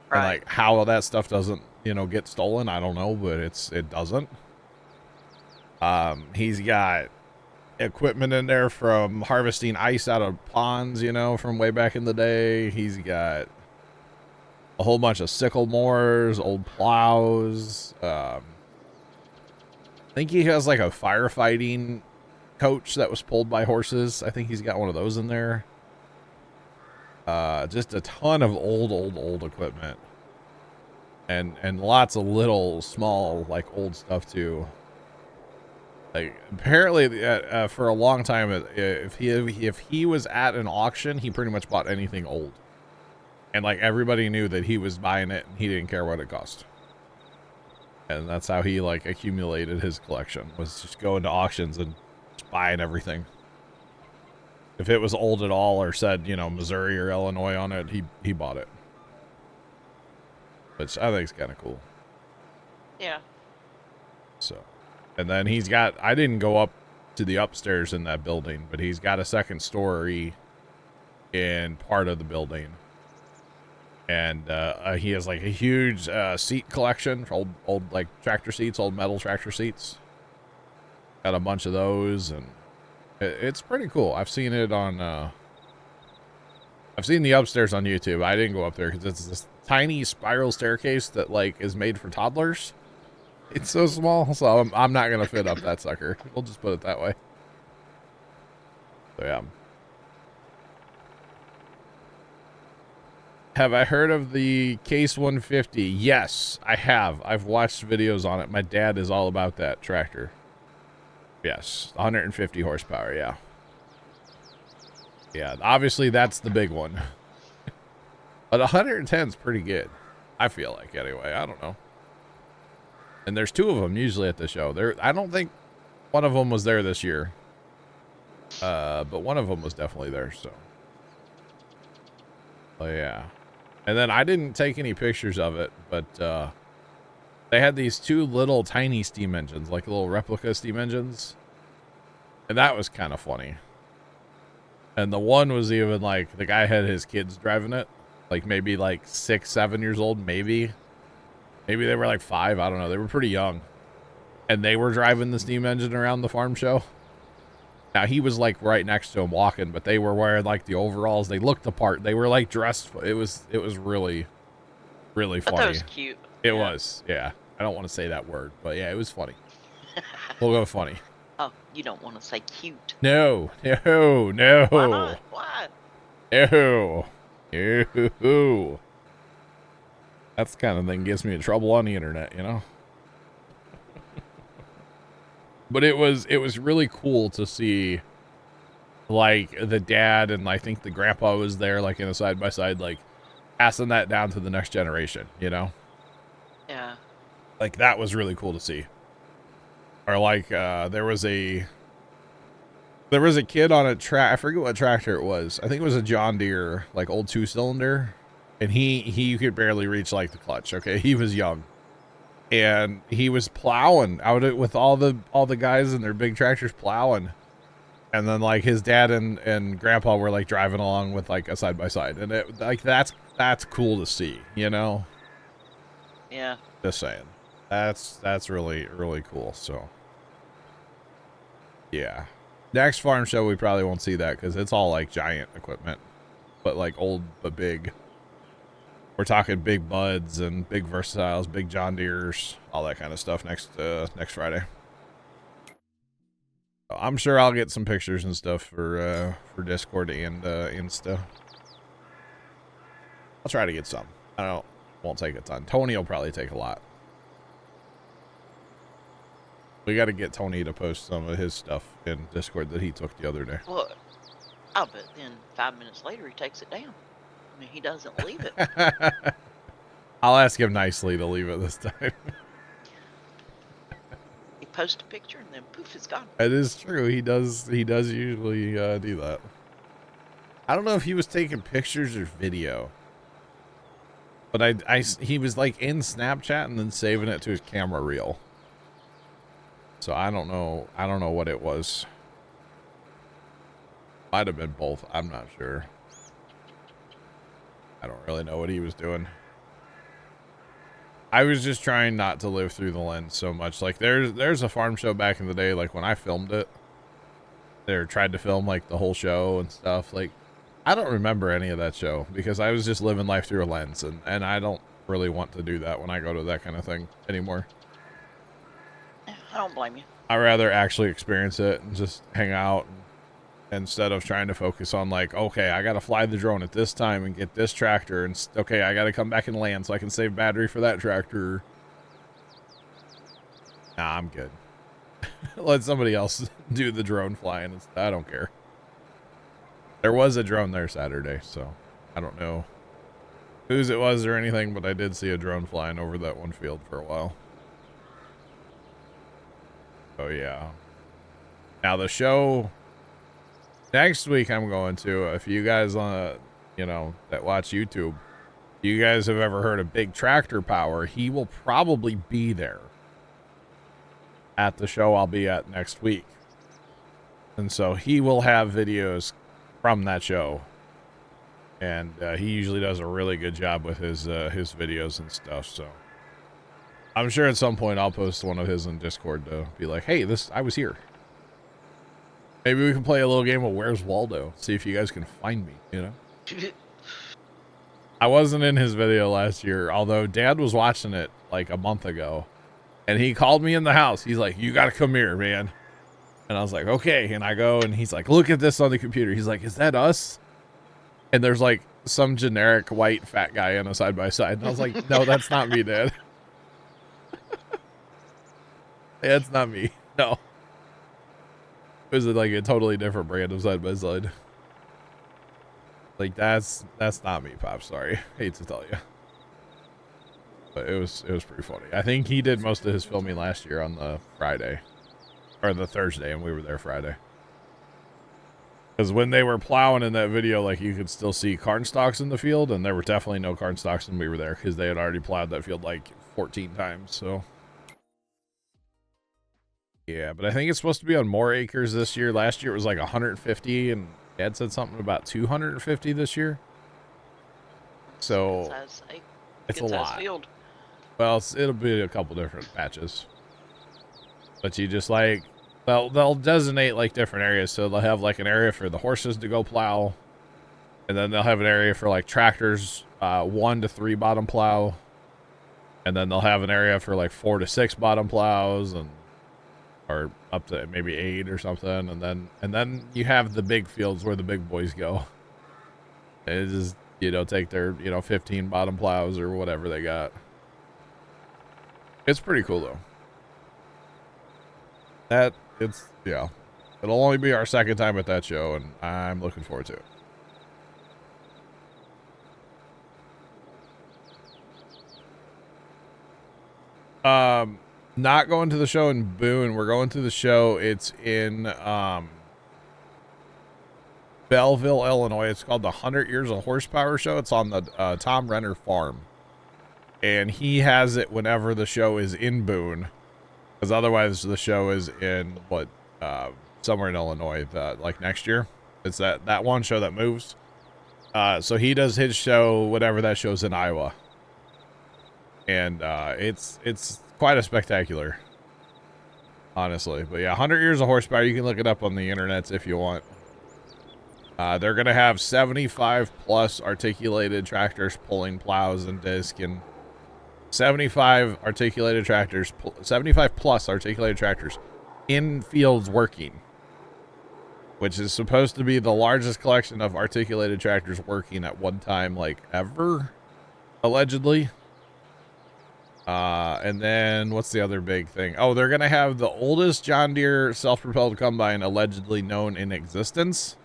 A: Right. And, like, how that stuff doesn't, you know, get stolen, I don't know, but it doesn't. He's got equipment in there from harvesting ice out of ponds, you know, from way back in the day. He's got a whole bunch of sickle mowers, old plows. I think he has like a firefighting coach that was pulled by horses. I think he's got one of those in there. Just a ton of old equipment. And lots of little, small, like old stuff too. Like apparently, for a long time, if he was at an auction, he pretty much bought anything old, and like everybody knew that he was buying it, and he didn't care what it cost. And that's how he like accumulated his collection, was just going to auctions and just buying everything. If it was old at all or said, you know, Missouri or Illinois on it, he bought it. Which I think is kind of cool.
B: Yeah.
A: So. And then he's got, I didn't go up to the upstairs in that building, but he's got a second story in part of the building. And he has like a huge seat collection for old like tractor seats, old metal tractor seats. Got a bunch of those, and it's pretty cool. I've seen it on, I've seen the upstairs on YouTube. I didn't go up there because it's this tiny spiral staircase that like is made for toddlers. It's so small, so I'm not going to fit up that sucker. We'll just put it that way. So, yeah. Have I heard of the Case 150? Yes, I have. I've watched videos on it. My dad is all about that tractor. Yes, 150 horsepower, yeah. Yeah, obviously that's the big one. But 110 is pretty good. I feel like, anyway. I don't know. And there's two of them usually at the show. I don't think one of them was there this year. But one of them was definitely there, so. Oh, yeah. And then I didn't take any pictures of it, but they had these two little tiny steam engines, like little replica steam engines. And that was kind of funny. And the one was even like, the guy had his kids driving it. Like maybe like 6, 7 years old, maybe. Maybe they were like 5. I don't know. They were pretty young. And they were driving the steam engine around the farm show. Now, he was like right next to him walking, but they were wearing like the overalls. They looked the part. They were like dressed. It was really, really funny.
B: That was cute.
A: It was, yeah. I don't want to say that word, but yeah, it was funny. We'll go funny.
B: Oh, you don't want to say cute.
A: No.
B: Why not? Why?
A: No. That's the kind of thing gets me in trouble on the internet, you know? But it was really cool to see, like, the dad and I think the grandpa was there, like, in a side-by-side, like, passing that down to the next generation, you know?
B: Yeah.
A: Like, that was really cool to see. Or like, there was a kid on a track. I forget what tractor it was. I think it was a John Deere, like old 2-cylinder, and he could barely reach like the clutch. Okay, he was young, and he was plowing out it with all the guys in their big tractors plowing, and then like his dad and grandpa were like driving along with like a side by side, and it like that's cool to see, you know.
B: Yeah.
A: Just saying, that's really really cool. So yeah. Next farm show, we probably won't see that because it's all like giant equipment, but like old but big. We're talking big Buds and big Versatiles, big John Deeres, all that kind of stuff next Friday. So I'm sure I'll get some pictures and stuff for Discord and Insta. I'll try to get some. Won't take a ton. Tony will probably take a lot. We got to get Tony to post some of his stuff in Discord that he took the other day.
B: Well, I bet then 5 minutes later he takes it down. I mean, he doesn't leave it.
A: I'll ask him nicely to leave it this time.
B: He posts a picture and then poof, it's gone.
A: It is true. He does usually do that. I don't know if he was taking pictures or video. But he was like in Snapchat and then saving it to his camera reel. So I don't know what it was. Might have been both. I'm not sure. I don't really know what he was doing. I was just trying not to live through the lens so much. Like there's a farm show back in the day, like when I filmed it. They tried to film like the whole show and stuff. Like I don't remember any of that show because I was just living life through a lens, and I don't really want to do that when I go to that kind of thing anymore.
B: I don't blame you.
A: I'd rather actually experience it and just hang out instead of trying to focus on like, okay, I got to fly the drone at this time and get this tractor, and okay, I got to come back and land so I can save battery for that tractor. Nah, I'm good. Let somebody else do the drone flying. I don't care. There was a drone there Saturday, so I don't know whose it was or anything, but I did see a drone flying over that one field for a while. Oh yeah. Now the show next week I'm going to, if you guys that watch YouTube, you guys have ever heard of Big Tractor Power, he will probably be there at the show I'll be at next week. And so he will have videos from that show. And he usually does a really good job with his videos and stuff, so I'm sure at some point I'll post one of his in Discord to be like, hey, I was here. Maybe we can play a little game of Where's Waldo? See if you guys can find me, you know? I wasn't in his video last year, although Dad was watching it like a month ago. And he called me in the house. He's like, you got to come here, man. And I was like, okay. And I go, and he's like, look at this on the computer. He's like, is that us? And there's like some generic white fat guy on a side-by-side. And I was like, no, that's not me, Dad. It's not me. No. It was like a totally different brand of side-by-side. Like, that's not me, Pop. Sorry. Hate to tell you. But it was pretty funny. I think he did most of his filming last year on the Friday. Or the Thursday, and we were there Friday. Because when they were plowing in that video, like, you could still see corn stalks in the field, and there were definitely no corn stalks when we were there, because they had already plowed that field, like, 14 times, so. Yeah, but I think it's supposed to be on more acres this year. Last year it was like 150, and Dad said something about 250 this year. So, it's a lot. Field. Well, it'll be a couple different patches. But you just like, they'll designate like different areas. So they'll have like an area for the horses to go plow. And then they'll have an area for like tractors, 1 to 3 bottom plow. And then they'll have an area for like 4 to 6 bottom plows, or up to maybe 8 or something. And then you have the big fields where the big boys go. They just, take their, 15 bottom plows or whatever they got. It's pretty cool though. It'll only be our second time at that show, and I'm looking forward to it. Not going to the show in Boone. We're going to the show. It's in Belleville, Illinois. It's called the 100 Years of Horsepower Show. It's on the Tom Renner farm. And he has it whenever the show is in Boone. Because otherwise the show is in, somewhere in Illinois, like next year. It's that one show that moves. So he does his show, whatever that show's in Iowa. And it's quite a spectacular, honestly. But yeah, 100 Years of Horsepower. You can look it up on the internet if you want. They're going to have 75 plus articulated tractors pulling plows and disc, and 75 plus articulated tractors in fields working, which is supposed to be the largest collection of articulated tractors working at one time, like ever, allegedly. And then what's the other big thing? Oh, they're going to have the oldest John Deere self-propelled combine allegedly known in existence.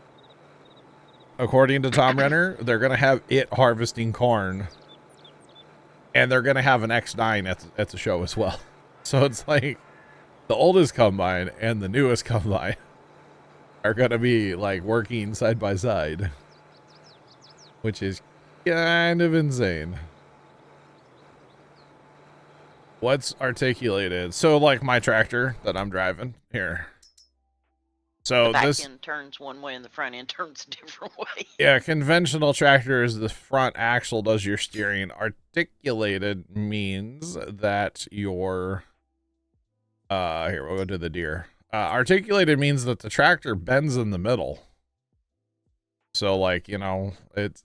A: According to Tom Renner, they're going to have it harvesting corn. And they're going to have an X9 at the show as well. So it's like the oldest combine and the newest combine are going to be like working side by side, which is kind of insane. What's articulated? So like my tractor that I'm driving here. So
B: the back
A: this
B: end turns one way and the front end turns a different way.
A: Yeah, conventional tractor is the front axle does your steering. Articulated means that your here we'll go to the Deere. Articulated means that the tractor bends in the middle. So like, you know,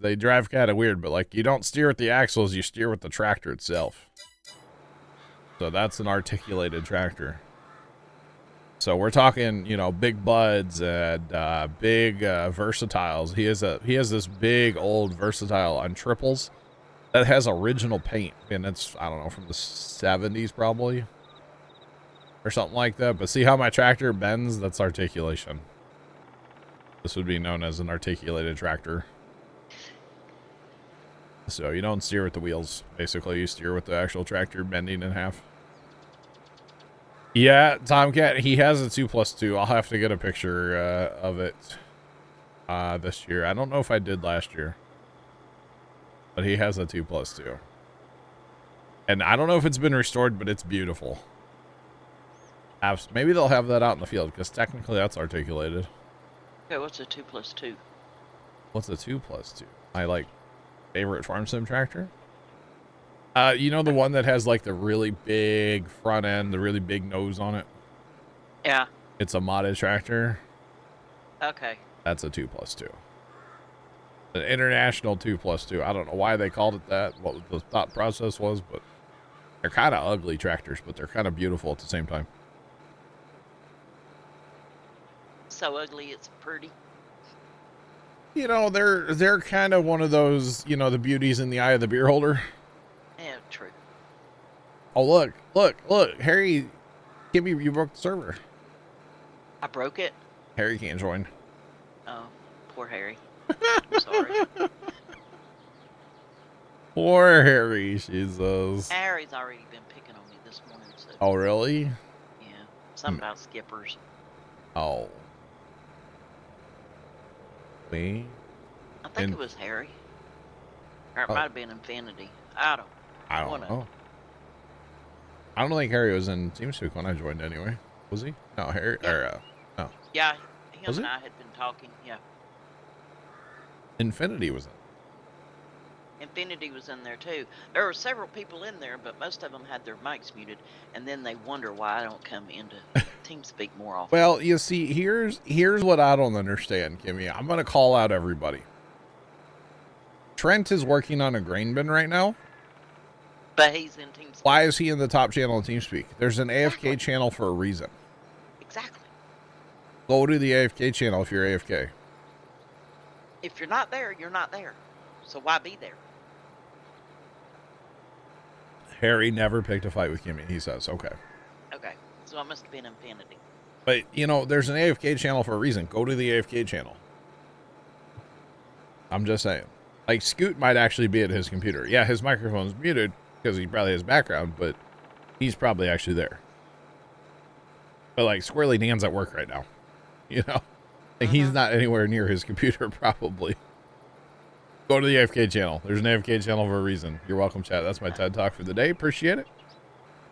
A: they drive kind of weird, but like you don't steer with the axles, you steer with the tractor itself. So that's an articulated tractor. So we're talking, you know, big buds and big versatiles. He has this big old versatile on triples that has original paint, and it's, I don't know, from the 70s probably or something like that. But see how my tractor bends? That's articulation. This would be known as an articulated tractor. So you don't steer with the wheels. Basically, you steer with the actual tractor bending in half. Yeah, Tomcat, he has a 2+2. I'll have to get a picture of it this year. I don't know if I did last year, but he has a 2+2. And I don't know if it's been restored, but it's beautiful. Maybe they'll have that out in the field, because technically that's articulated.
B: Okay, what's a 2+2?
A: What's a 2+2? My, like, favorite farm sim tractor? You know the one that has like the really big front end, the really big nose on it?
B: Yeah.
A: It's a modded tractor.
B: Okay.
A: That's a 2+2. An international 2+2. I don't know why they called it that, what the thought process was, but they're kind of ugly tractors, but they're kind of beautiful at the same time.
B: So ugly it's pretty.
A: You know, they're kind of one of those, you know, the beauties in the eye of the beer holder.
B: Yeah, true.
A: Oh, look, Harry, Kimmy, you broke the server.
B: I broke it?
A: Harry can't join.
B: Oh, poor Harry. I'm sorry.
A: Poor Harry, Jesus.
B: Harry's already been picking on me this morning. So.
A: Oh, really?
B: Yeah, something about skippers.
A: Oh. Me?
B: I think it was Harry. Or it might have been Infinity. I don't know.
A: I don't think Harry was in TeamSpeak when I joined anyway. Was he? No, Harry.
B: Yeah.
A: Or, no.
B: Yeah, him
A: Was
B: and
A: he?
B: I had been talking. Yeah.
A: Infinity was in.
B: Infinity was in there too. There were several people in there, but most of them had their mics muted, and then they wonder why I don't come into TeamSpeak more often.
A: Well, you see, here's what I don't understand, Kimmy. I'm going to call out everybody. Trent is working on a grain bin right now.
B: But he's in TeamSpeak.
A: Why is he in the top channel in TeamSpeak? There's an AFK
B: Exactly.
A: channel for a reason.
B: Exactly.
A: Go to the AFK channel if you're AFK.
B: If you're not there, you're not there. So why be there?
A: Harry never picked a fight with Kimmy, he says. Okay.
B: Okay. So I must have been Infinity.
A: But, you know, there's an AFK channel for a reason. Go to the AFK channel. I'm just saying. Like, Scoot might actually be at his computer. Yeah, his microphone's muted because he probably has background, but He's probably actually there. But like Squirrely Dan's at work right now. You know? Like he's not anywhere near his computer probably. Go to the AFK channel. There's an AFK channel for a reason. You're welcome, chat. That's my TED Talk for the day. Appreciate it.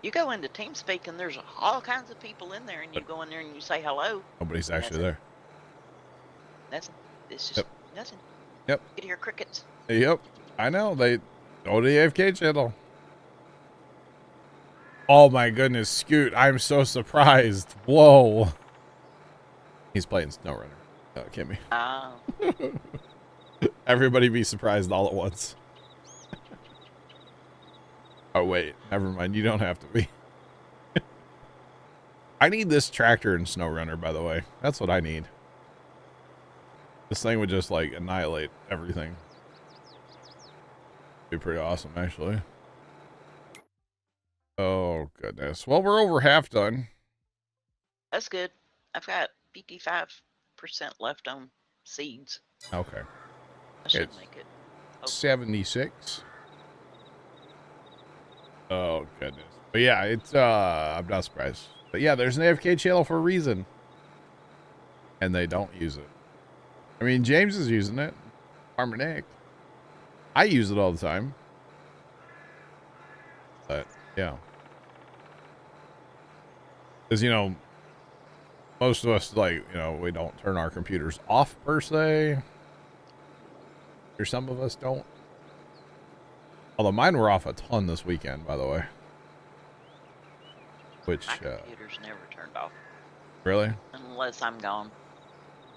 B: You go into TeamSpeak and there's all kinds of people in there, and you go in there and you say hello.
A: Nobody's actually there.
B: Nothing. It's just nothing.
A: Yep.
B: You can hear crickets.
A: Yep. I know. They go to the AFK channel. Oh my goodness, Scoot. I'm so surprised. Whoa. He's playing SnowRunner. Oh, Kimmy. Everybody be surprised all at once. Oh, wait. Never mind. You don't have to be. I need this tractor in SnowRunner, by the way. That's what I need. This thing would just, like, annihilate everything. Be pretty awesome, actually. Oh, goodness. Well, we're over half done.
B: That's good. I've got 55% left on seeds.
A: Okay.
B: I should make it.
A: 76. Oh, goodness. But yeah, it's, I'm not surprised. But yeah, there's an AFK channel for a reason. And they don't use it. I mean, James is using it. Farmer Nick. I use it all the time. But, yeah. Because, you know, most of us, like, you know, we don't turn our computers off per se. Or some of us don't. Although mine were off a ton this weekend, by the way. Which,
B: my computer's never turned off.
A: Really?
B: Unless I'm gone.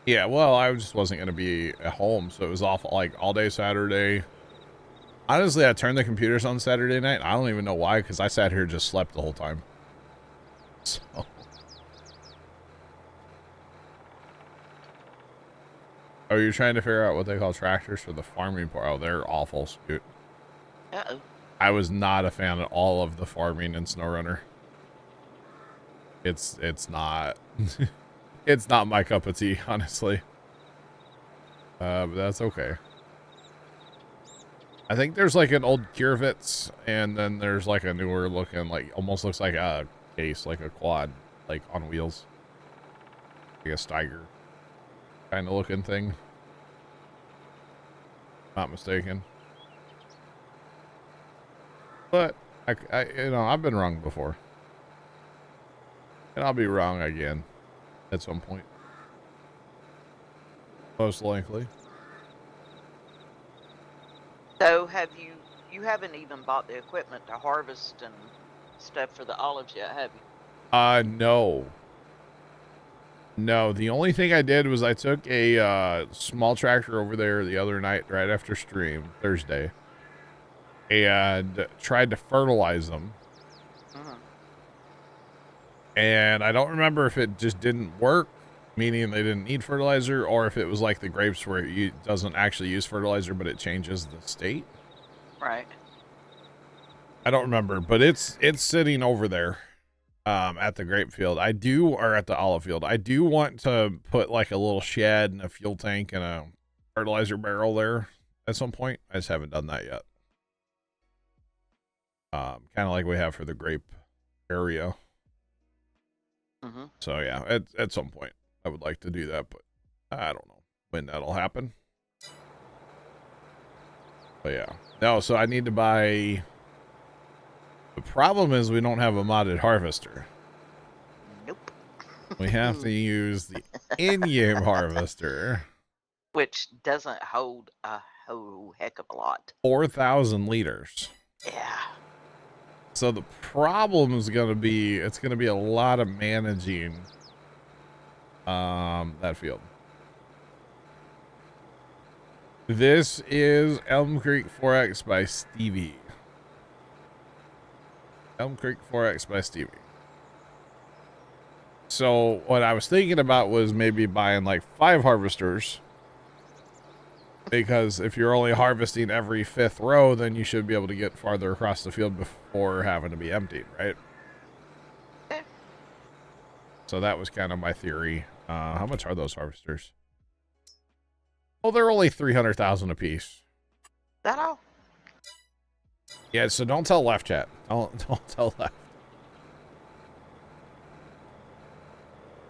A: Yeah, well, I just wasn't going to be at home, so it was off, like, all day Saturday. Honestly, I turned the computers on Saturday night. I don't even know why, because I sat here and just slept the whole time. So... Oh, you're trying to figure out what they call tractors for the farming part. Oh, they're awful, Scoot.
B: Uh-oh.
A: I was not a fan at all of the farming in SnowRunner. It's not it's not my cup of tea, honestly. But that's okay. I think there's like an old Curvitz, and then there's like a newer looking, like almost looks like a case, like a quad, like on wheels. Like a Steiger kind of looking thing. Not mistaken. But I you know, I've been wrong before. And I'll be wrong again at some point. Most likely.
B: So you haven't even bought the equipment to harvest and stuff for the olives yet, have you?
A: No. No, the only thing I did was I took a small tractor over there the other night right after stream, Thursday, and tried to fertilize them. And I don't remember if it just didn't work, meaning they didn't need fertilizer, or if it was like the grapes where it doesn't actually use fertilizer, but it changes the state.
B: Right.
A: I don't remember, but it's sitting over there. At the grape field. Or at the olive field. I do want to put like a little shed and a fuel tank and a fertilizer barrel there at some point. I just haven't done that yet. Kind of like we have for the grape area. So yeah, at some point I would like to do that, but I don't know when that'll happen. But yeah. No, so I need to buy... The problem is we don't have a modded harvester.
B: Nope.
A: We have to use the in-game harvester.
B: Which doesn't hold a whole heck of a lot.
A: 4,000 liters.
B: Yeah.
A: So the problem is going to be, it's going to be a lot of managing that field. This is Elm Creek 4X by Stevie. Elm Creek 4X by Stevie. So what I was thinking about was maybe buying like 5 harvesters, because if you're only harvesting every 5th row, then you should be able to get farther across the field before having to be emptied, right? So that was kind of my theory. How much are those harvesters? Oh, they're only 300,000 a piece.
B: That all?
A: Yeah, so don't tell left, chat. Don't tell left.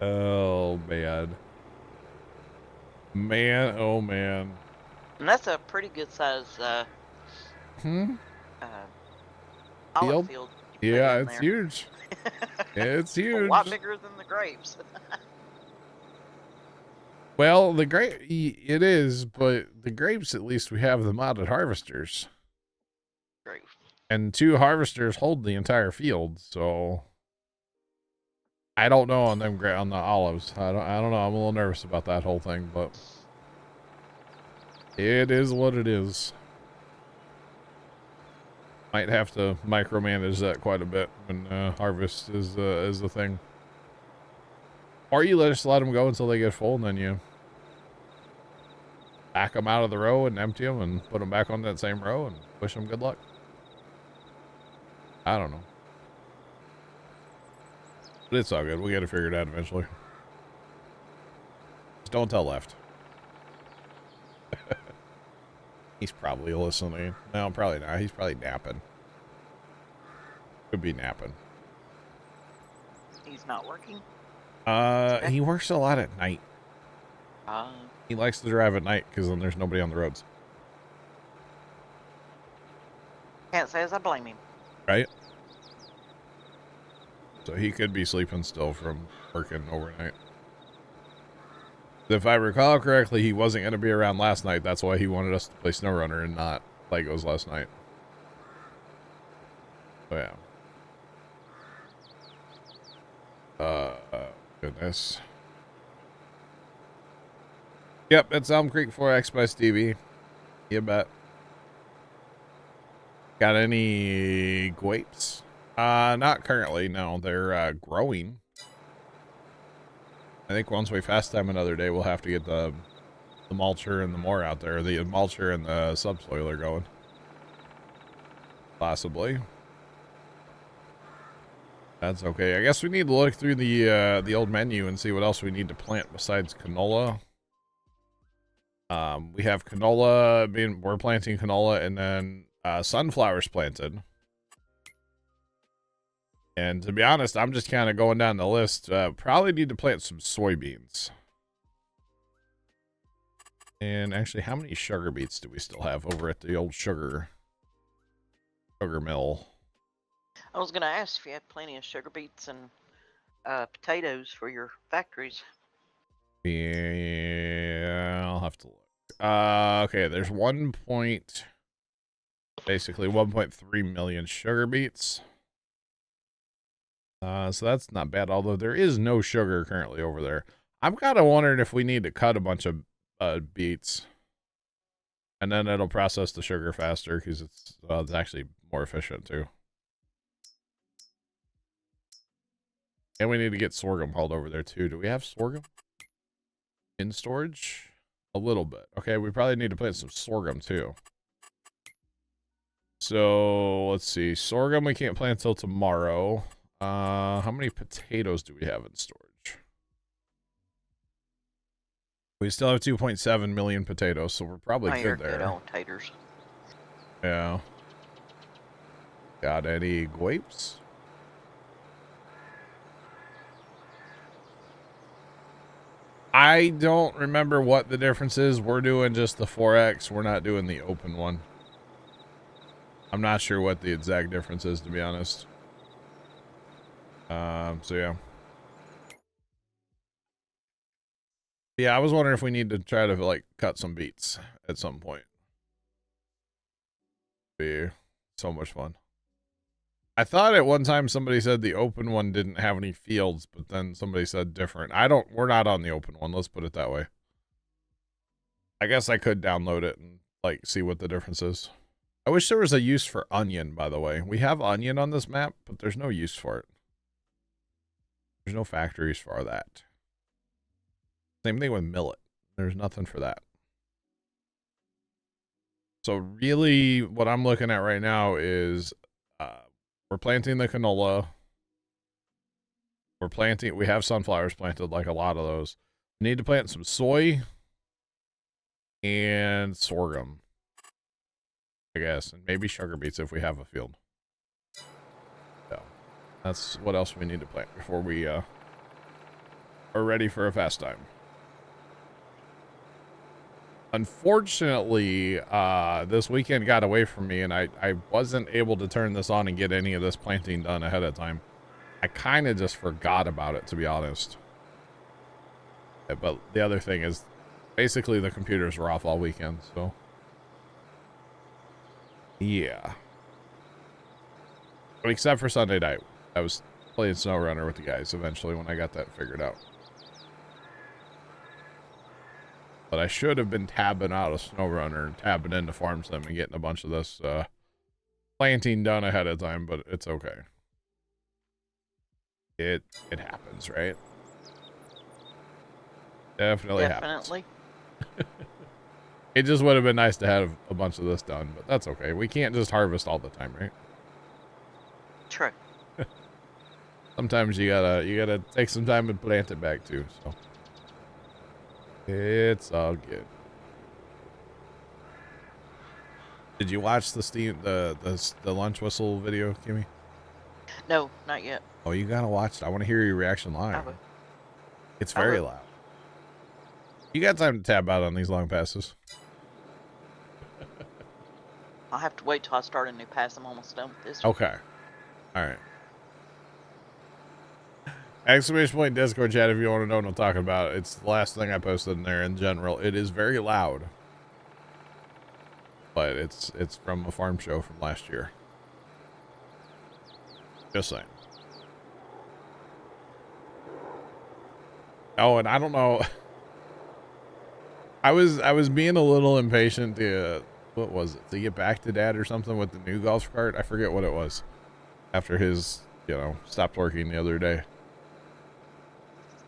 A: Oh, man. Man, oh, man.
B: And that's a pretty good size
A: Hmm?
B: uh, olive
A: Field?
B: field you put
A: Yeah,
B: in
A: it's
B: there.
A: huge. It's
B: A lot
A: huge.
B: bigger than the grapes.
A: Well, the grape, it is, but the grapes, at least we have the modded harvesters.
B: Great.
A: And 2 harvesters hold the entire field, so I don't know on them on the olives. I don't know. I'm a little nervous about that whole thing, but it is what it is. Might have to micromanage that quite a bit when harvest is the thing. Or you just let them go until they get full, and then you back them out of the row and empty them and put them back on that same row and wish them good luck. I don't know. But it's all good. We'll get it figured out eventually. Just don't tell Left. He's probably listening. No, probably not. He's probably napping. Could be napping.
B: He's not working.
A: He works a lot at night.
B: Uh,
A: He likes to drive at night because then there's nobody on the roads.
B: can't say as I blame him.
A: Right? So he could be sleeping still from working overnight. If I recall correctly, he wasn't going to be around last night. That's why he wanted us to play SnowRunner and not Legos last night. Oh, yeah. Goodness. Yep, it's Elm Creek 4X by Stevie. You bet. Got any grapes? Not currently, no. They're growing. I think once we fast time another day, we'll have to get the mulcher and the more out there. The mulcher and the subsoiler going. Possibly. That's okay. I guess we need to look through the old menu and see what else we need to plant besides canola. We have canola. We're planting canola, and then sunflowers planted. And to be honest, I'm just kind of going down the list. Probably need to plant some soybeans. And actually, how many sugar beets do we still have over at the old sugar mill?
B: I was gonna ask if you had plenty of sugar beets and potatoes for your factories.
A: Yeah, I'll have to look. Okay, there's basically 1.3 million sugar beets. So that's not bad, although there is no sugar currently over there. I'm kind of wondering if we need to cut a bunch of beets. And then it'll process the sugar faster because it's actually more efficient too. And we need to get sorghum hauled over there too. Do we have sorghum in storage? A little bit. Okay, we probably need to plant some sorghum too. So let's see. Sorghum we can't plant till tomorrow. How many potatoes do we have in storage? We still have 2.7 million potatoes, so we're probably good there.
B: Good old taters.
A: Yeah. Got any grapes? I don't remember what the difference is. We're doing just the 4X. We're not doing the open one. I'm not sure what the exact difference is, to be honest. So yeah. Yeah, I was wondering if we need to try to, like, cut some beets at some point. Be so much fun. I thought at one time somebody said the open one didn't have any fields, but then somebody said different. We're not on the open one, let's put it that way. I guess I could download it and, like, see what the difference is. I wish there was a use for onion, by the way. We have onion on this map, but there's no use for it. There's no factories for that. Same thing with millet. There's nothing for that. So really, what I'm looking at right now is we're planting the canola. We have sunflowers planted, like a lot of those. We need to plant some soy and sorghum, I guess, and maybe sugar beets if we have a field. So that's what else we need to plant before we are ready for a fast time. Unfortunately, this weekend got away from me, and I wasn't able to turn this on and get any of this planting done ahead of time. I kind of just forgot about it, to be honest. But the other thing is, basically the computers were off all weekend, so yeah. Except for Sunday night. I was playing SnowRunner with the guys eventually when I got that figured out. But I should have been tabbing out of SnowRunner and tabbing into Farm Sim and getting a bunch of this planting done ahead of time, but it's okay. It happens, right? Definitely happens. It just would have been nice to have a bunch of this done, but that's okay. We can't just harvest all the time, right?
B: True.
A: Sometimes you gotta take some time and plant it back too, so it's all good. Did you watch the lunch whistle video, Kimmy?
B: No, not yet.
A: Oh, you gotta watch it. I want to hear your reaction live. It's very loud. You got time to tab out on these long passes.
B: I'll have to wait till I start a new pass. I'm almost done with this.
A: Okay. All right. Exclamation point Discord chat if you want to know what I'm talking about. It's the last thing I posted in there in general. It is very loud. But it's from a farm show from last year. Just saying. Oh, and I don't know. I was being a little impatient to what was it? To get back to Dad or something with the new golf cart. I forget what it was. After his, stopped working the other day.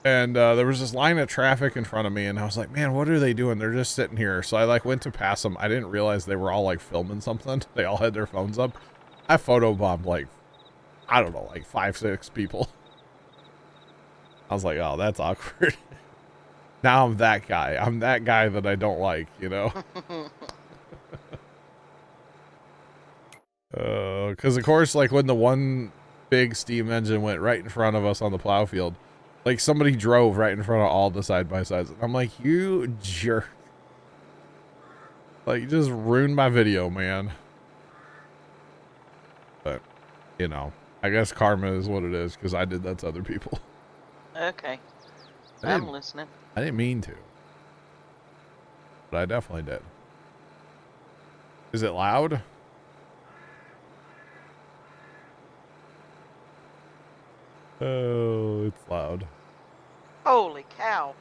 A: And there was this line of traffic in front of me, and I was like, man, what are they doing? They're just sitting here. So I went to pass them. I didn't realize they were all filming something. They all had their phones up. I photobombed I don't know, 5-6 people. I was like, oh, that's awkward. Now I'm that guy. I'm that guy that I don't like, Because of course, when the one big steam engine went right in front of us on the plow field, somebody drove right in front of all the side-by-sides. I'm like, you jerk. You just ruined my video, man. But, I guess karma is what it is, because I did that to other people.
B: Okay. I'm listening.
A: I didn't mean to. But I definitely did. Is it loud? Oh, it's loud.
B: Holy cow.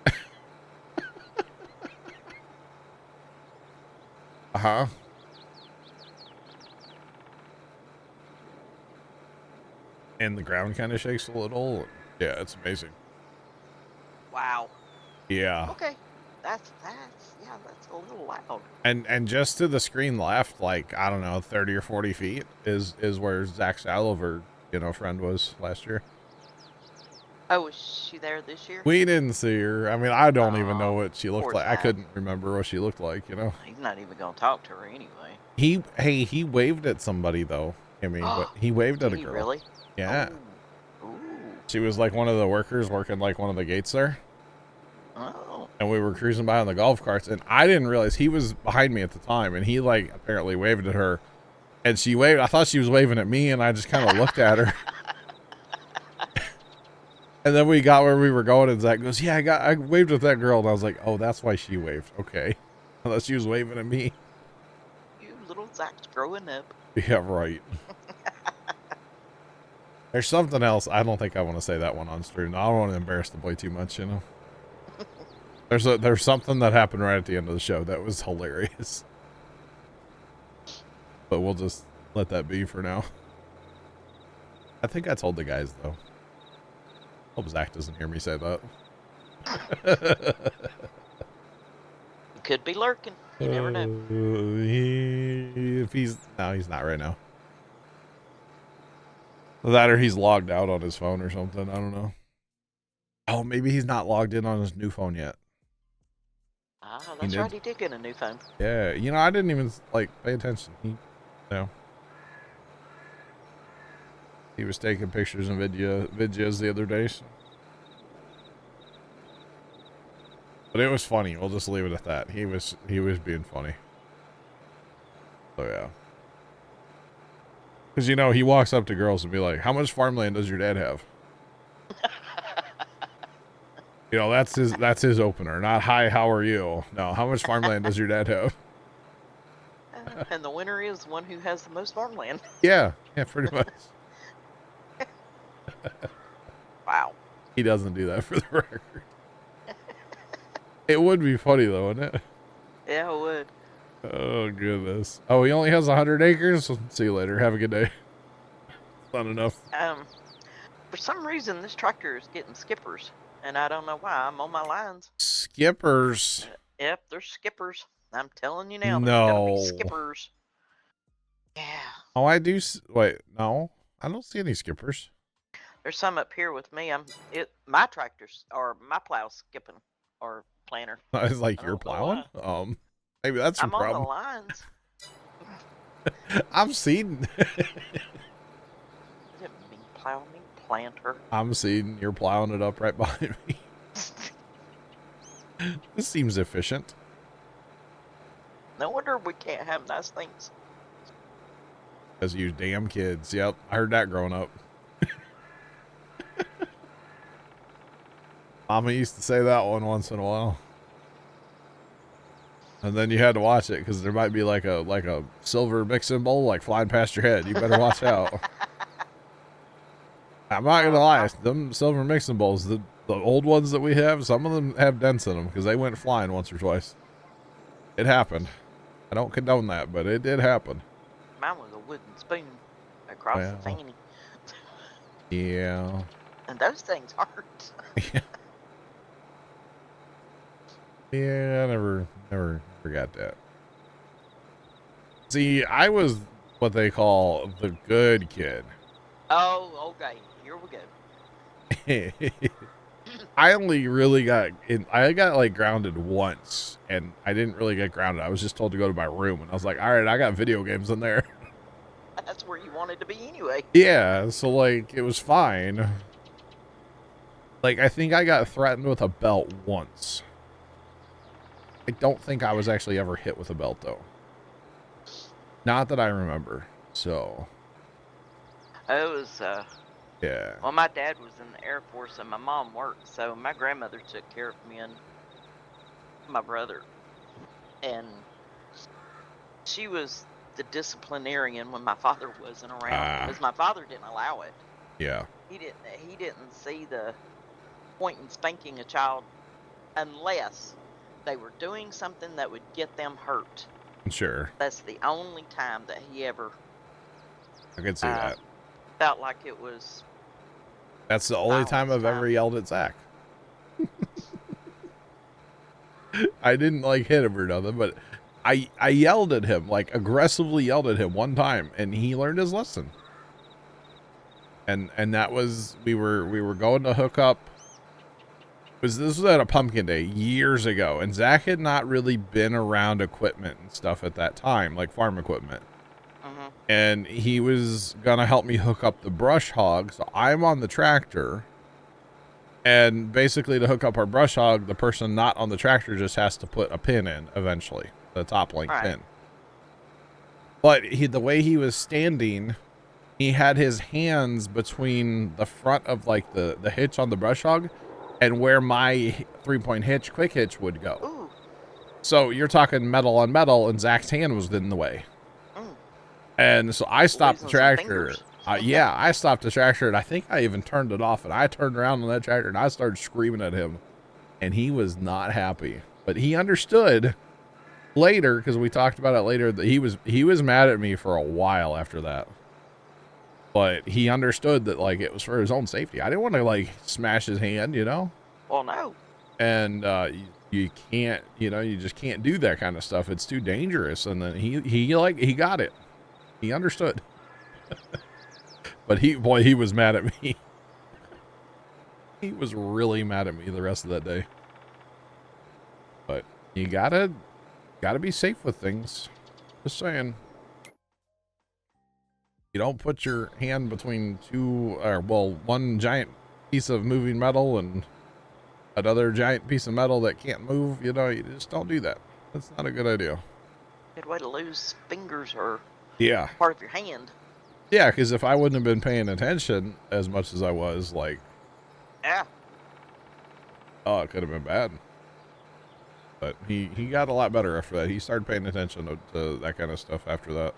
A: Uh-huh. And the ground kind of shakes a little. Yeah, it's amazing.
B: Wow.
A: Yeah.
B: Okay. That's a little loud.
A: And just to the screen left, I don't know, 30 or 40 feet is where Zach Saliver, friend was last year.
B: Oh, was she there this year?
A: We didn't see her. I mean, I don't even know what she looked like.
B: Zach.
A: I couldn't remember what she looked like,
B: He's not even going to talk to her anyway.
A: He waved at somebody, though. I mean, but he waved at a girl.
B: Really?
A: Yeah.
B: Ooh.
A: She was one of the workers working one of the gates there.
B: Oh.
A: And we were cruising by on the golf carts, and I didn't realize he was behind me at the time, and he apparently waved at her, and she waved. I thought she was waving at me, and I just kind of looked at her. And then we got where we were going, and Zach goes, yeah, I waved at that girl, and I was like, oh, that's why she waved. Okay. Unless she was waving at me.
B: You little Zach's growing up.
A: Yeah, right. There's something else. I don't think I want to say that one on stream. I don't want to embarrass the boy too much, There's something that happened right at the end of the show that was hilarious. But we'll just let that be for now. I think I told the guys, though. Hope Zach doesn't hear me say that.
B: Could be lurking. You never know.
A: He's not right now. That or he's logged out on his phone or something. I don't know. Oh, maybe he's not logged in on his new phone yet.
B: Ah, that's right. He did get a new phone.
A: Yeah, I didn't even pay attention. He was taking pictures and videos the other day. So. But it was funny. We'll just leave it at that. He was being funny. So yeah. Because you know he walks up to girls and be like, "How much farmland does your dad have?" You know, that's his opener. Not "Hi, how are you?" No, how much farmland does your dad have?
B: And the winner is the one who has the most farmland.
A: Yeah, pretty much.
B: Wow.
A: He doesn't do that for the record. It would be funny though, wouldn't it?
B: Yeah, it would.
A: Oh goodness. Oh, he only has 100 acres. See you later. Have a good day. Not enough.
B: For some reason, this tractor is getting skippers, and I don't know why. I'm on my lines.
A: Skippers.
B: Yep, there's skippers. I'm telling you now, there's gonna be skippers. Yeah.
A: Oh, I do. Wait, no, I don't see any skippers.
B: There's some up here with me. My tractors or my plow skipping or planter.
A: It's like you're plowing. Maybe that's your problem.
B: I'm on the lines.
A: I'm seeing.
B: Didn't mean plow, I mean planter.
A: I'm seeing you're plowing it up right behind me. This seems efficient.
B: No wonder we can't have nice things.
A: Because you damn kids. Yep, I heard that growing up. Mama used to say that one once in a while. And then you had to watch it because there might be like a silver mixing bowl like flying past your head. You better watch out. I'm not gonna lie, them silver mixing bowls, the old ones that we have, some of them have dents in them because they went flying once or twice. It happened. I don't condone that, but it did happen.
B: Mine was a wooden spoon across the fanny.
A: Yeah.
B: And those things hurt.
A: Yeah. Yeah, I never forgot that. See, I was what they call the good kid.
B: Oh, okay. Here we go.
A: I only really I got like grounded once, and I didn't really get grounded. I was just told to go to my room, and I was like, all right, I got video games in there.
B: That's where you wanted to be anyway.
A: Yeah, so like, it was fine. Like, I think I got threatened with a belt once. I don't think I was actually ever hit with a belt, though. Not that I remember, so.
B: It was,
A: yeah.
B: Well, my dad was in the Air Force and my mom worked, so my grandmother took care of me and my brother. And she was the disciplinarian when my father wasn't around, because my father didn't allow it.
A: Yeah.
B: He didn't see the point in spanking a child unless they were doing something that would get them hurt.
A: Sure.
B: That's the only time that he ever.
A: I could see that.
B: Felt like it was.
A: That's the only time I've ever yelled at Zach. I didn't like hit him or nothing, but I yelled at him, like aggressively yelled at him one time, and he learned his lesson. And that was we were going to hook up. This was at a pumpkin day years ago, and Zach had not really been around equipment and stuff at that time, like farm equipment. And he was gonna help me hook up the brush hog, so I'm on the tractor. And basically, to hook up our brush hog, the person not on the tractor just has to put a pin in eventually, the top link pin. But the way he was standing, he had his hands between the front of like the hitch on the brush hog and where my 3-point hitch, quick hitch would go.
B: Ooh.
A: So you're talking metal on metal, and Zach's hand was in the way. And so I stopped the tractor. Yeah, I stopped the tractor, and I think I even turned it off. And I turned around on that tractor, and I started screaming at him. And he was not happy. But he understood later, because we talked about it later, that he was mad at me for a while after that. But he understood that, like, it was for his own safety. I didn't want to, like, smash his hand, you know?
B: Well, no.
A: And you can't, you know, you just can't do that kind of stuff. It's too dangerous. And then he got it. He understood. But he was mad at me. He was really mad at me the rest of that day. But you gotta be safe with things. Just saying. You don't put your hand between one giant piece of moving metal and another giant piece of metal that can't move, you know, you just don't do that. That's not a good idea.
B: Good way to lose fingers or
A: Yeah.
B: part of your hand.
A: Yeah, because if I wouldn't have been paying attention as much as I was, like,
B: Yeah.
A: oh, it could have been bad. But he got a lot better after that. He started paying attention to that kind of stuff after that.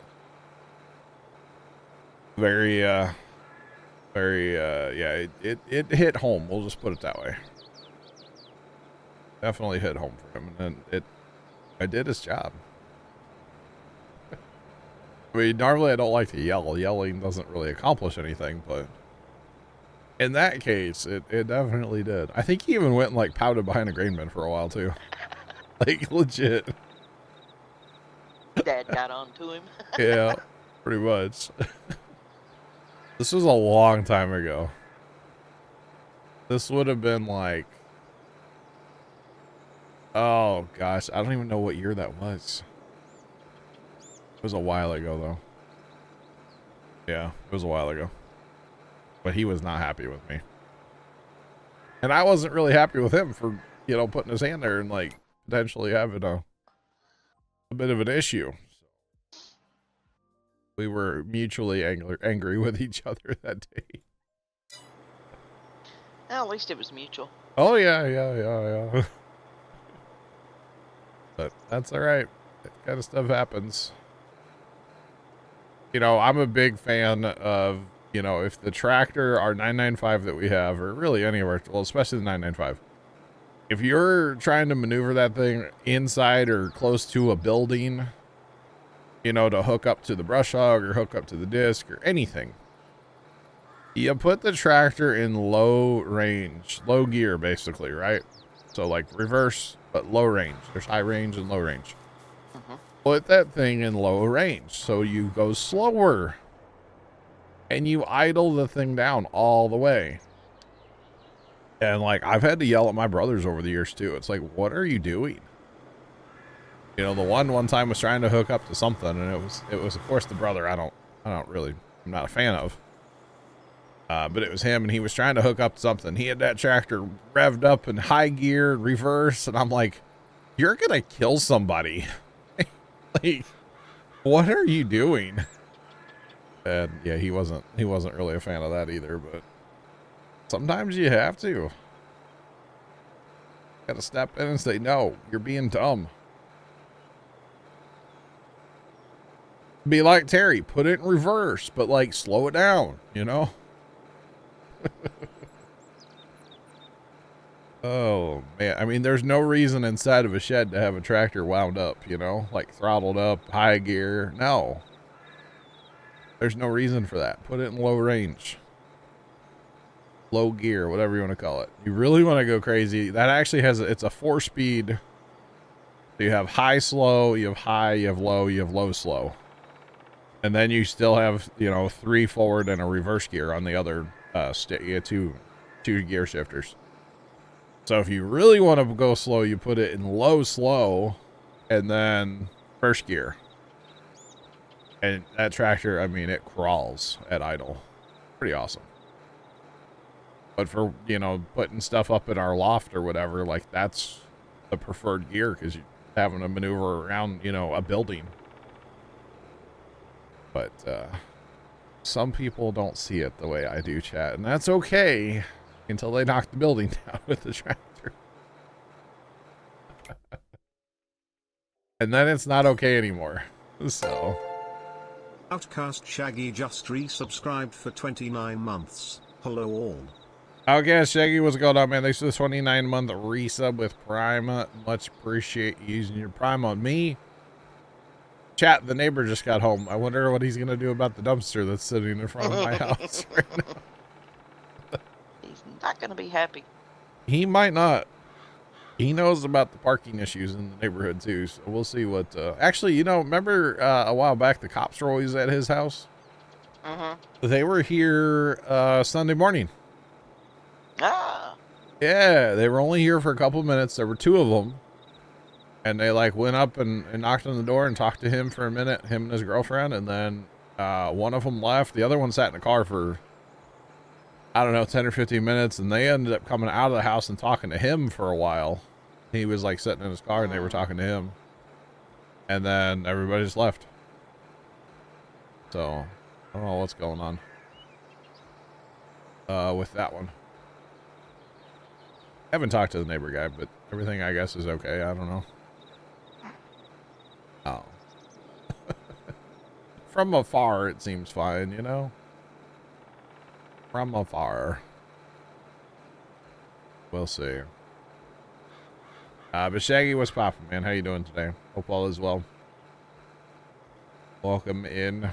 A: Very, yeah, it hit home. We'll just put it that way. Definitely hit home for him. And I did his job. I mean, normally I don't like to yell. Yelling doesn't really accomplish anything, but in that case, it definitely did. I think he even went and, like, pouted behind a grain bin for a while, too. Like, legit.
B: Dad got on to him.
A: Yeah, pretty much. This was a long time ago. This would have been like, oh gosh, I don't even know what year that was. It was a while ago though. Yeah, it was a while ago. But he was not happy with me. And I wasn't really happy with him for, you know, putting his hand there and, like, potentially having a bit of an issue. We were mutually angry with each other that day.
B: Well, at least it was mutual.
A: Oh, yeah. But that's all right. That kind of stuff happens. You know, I'm a big fan of, you know, if the tractor, our 995 that we have, or really any of our, well, especially the 995, if you're trying to maneuver that thing inside or close to a building, you know, to hook up to the brush hog or hook up to the disc or anything, you put the tractor in low range, low gear, basically, right? So, like, reverse, but low range. There's high range and low range. Put that thing in low range so you go slower and you idle the thing down all the way. And, like, I've had to yell at my brothers over the years too. It's like, what are you doing? You know, the one time was trying to hook up to something, and it was of course the brother I'm not a fan of. But it was him, and he was trying to hook up to something. He had that tractor revved up in high gear, reverse, and I'm like, you're gonna kill somebody. Like, what are you doing? And yeah, he wasn't really a fan of that either, but sometimes you have to. Gotta step in and say, no, you're being dumb. Be like Terry, put it in reverse, but, like, slow it down, you know? Oh, man. I mean, there's no reason inside of a shed to have a tractor wound up, you know? Like, throttled up, high gear. No. There's no reason for that. Put it in low range. Low gear, whatever you want to call it. You really want to go crazy. That actually it's a 4-speed. So you have high, slow, you have high, you have low, slow. And then you still have, you know, 3 forward and a reverse gear on the other two gear shifters. So if you really want to go slow, you put it in low, slow, and then first gear. And that tractor, I mean, it crawls at idle. Pretty awesome. But for, you know, putting stuff up in our loft or whatever, like, that's the preferred gear because you're having to maneuver around, you know, a building. But some people don't see it the way I do, chat, and that's okay until they knock the building down with the tractor. And then it's not okay anymore. So.
C: Outcast Shaggy just resubscribed for 29 months. Hello all.
A: Outcast Shaggy, what's going on, man? Thanks for the 29-month resub with Prime. Much appreciate you using your Prime on me. Chat, the neighbor just got home. I wonder what he's going to do about the dumpster that's sitting in front of my house right now.
B: He's not going to be happy.
A: He might not. He knows about the parking issues in the neighborhood too, so we'll see what... Actually, you know, remember a while back the cops were always at his house? They were here Sunday morning.
B: Ah!
A: Yeah, they were only here for a couple of minutes. There were 2 of them. And they, like, went up and knocked on the door and talked to him for a minute, him and his girlfriend, and then one of them left. The other one sat in the car for I don't know, 10 or 15 minutes, and they ended up coming out of the house and talking to him for a while. He was like sitting in his car and they were talking to him. And then everybody just left. So, I don't know what's going on with that one. I haven't talked to the neighbor guy, but everything I guess is okay. I don't know. Oh. From afar, it seems fine, you know? From afar. We'll see. But Shaggy, what's poppin', man? How you doing today? Hope all is well. Welcome in.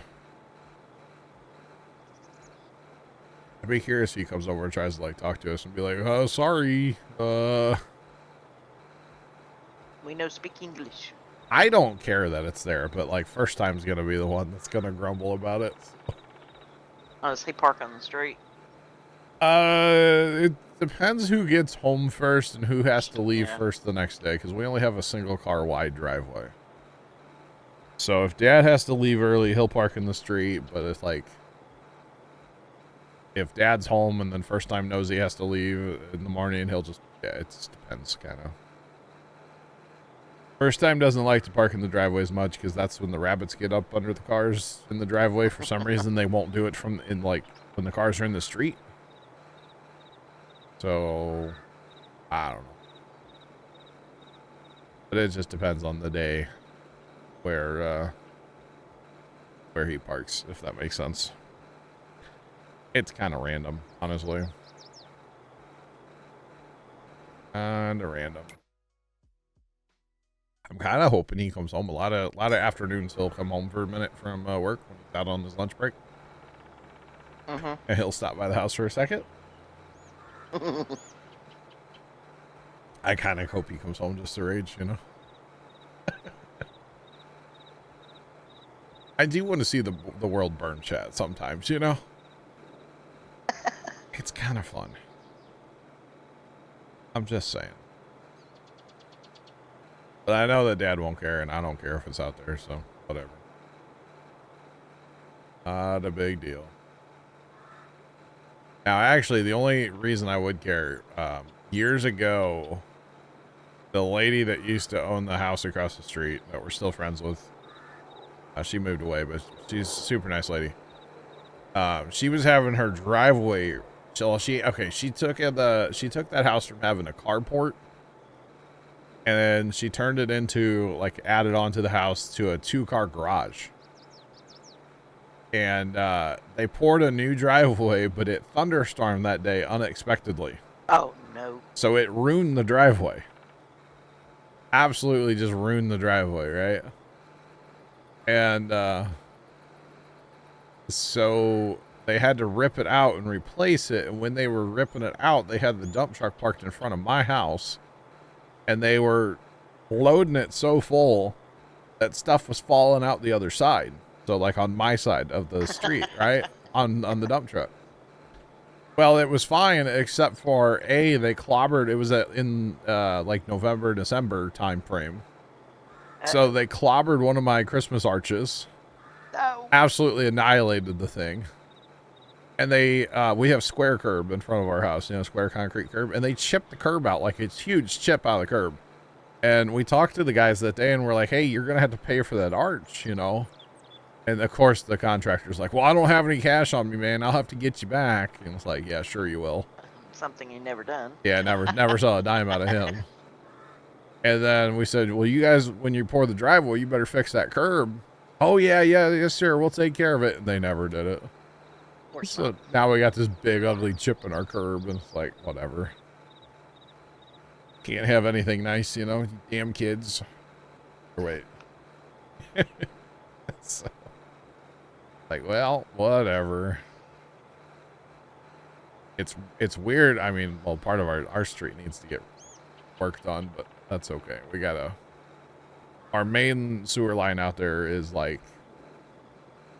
A: I'd be curious if he comes over and tries to, like, talk to us and be like, oh, sorry.
B: We know speak English.
A: I don't care that it's there, but, like, first time's gonna be the one that's gonna grumble about it.
B: Honestly, park on the street.
A: It depends who gets home first and who has to leave
B: Yeah.
A: first the next day, because we only have a single car wide driveway. So if Dad has to leave early, he'll park in the street, but it's like, if Dad's home and then first time knows he has to leave in the morning, he'll just, yeah, it just depends, kind of. First time doesn't like to park in the driveway as much, because that's when the rabbits get up under the cars in the driveway. For some reason, they won't do it like, when the cars are in the street. So, I don't know. But it just depends on the day where he parks, if that makes sense. It's kind of random, honestly. Kind of random. I'm kind of hoping he comes home. A lot of afternoons he'll come home for a minute from work when he's out on his lunch break.
B: Mm-hmm.
A: And he'll stop by the house for a second. I kind of hope he comes home just to rage, you know? I do want to see the world burn, chat, sometimes, you know? It's kind of fun. I'm just saying. But I know that Dad won't care, and I don't care if it's out there, so whatever. Not a big deal. Now, actually, the only reason I would care, years ago, the lady that used to own the house across the street that we're still friends with, she moved away, but she's a super nice lady. She was having her driveway. So she took that house from having a carport, and then she turned it into, like, added onto the house to a 2-car garage. And they poured a new driveway, but it thunderstormed that day unexpectedly.
B: Oh, no.
A: So it ruined the driveway. Absolutely just ruined the driveway, right? And so they had to rip it out and replace it. And when they were ripping it out, they had the dump truck parked in front of my house. And they were loading it so full that stuff was falling out the other side. So, like, on my side of the street, right? On the dump truck. Well, it was fine, except for, they clobbered. It was in, like, November, December time frame. So they clobbered one of my Christmas arches.
B: No.
A: Absolutely annihilated the thing. And we have square curb in front of our house, you know, square concrete curb. And they chipped the curb out, like, it's huge chip out of the curb. And we talked to the guys that day, and we're like, hey, you're going to have to pay for that arch, you know? And, of course, the contractor's like, well, I don't have any cash on me, man. I'll have to get you back. And it's like, yeah, sure you will.
B: Something you never done.
A: Yeah, never saw a dime out of him. And then we said, well, you guys, when you pour the driveway, you better fix that curb. Oh, yes, sir. We'll take care of it. And they never did it. So now we got this big, ugly chip in our curb. And it's like, whatever. Can't have anything nice, you know? Damn kids. Or wait. So, like, well, whatever. It's weird. I mean, well, part of our street needs to get worked on, but that's okay. We gotta. Our main sewer line out there is, like,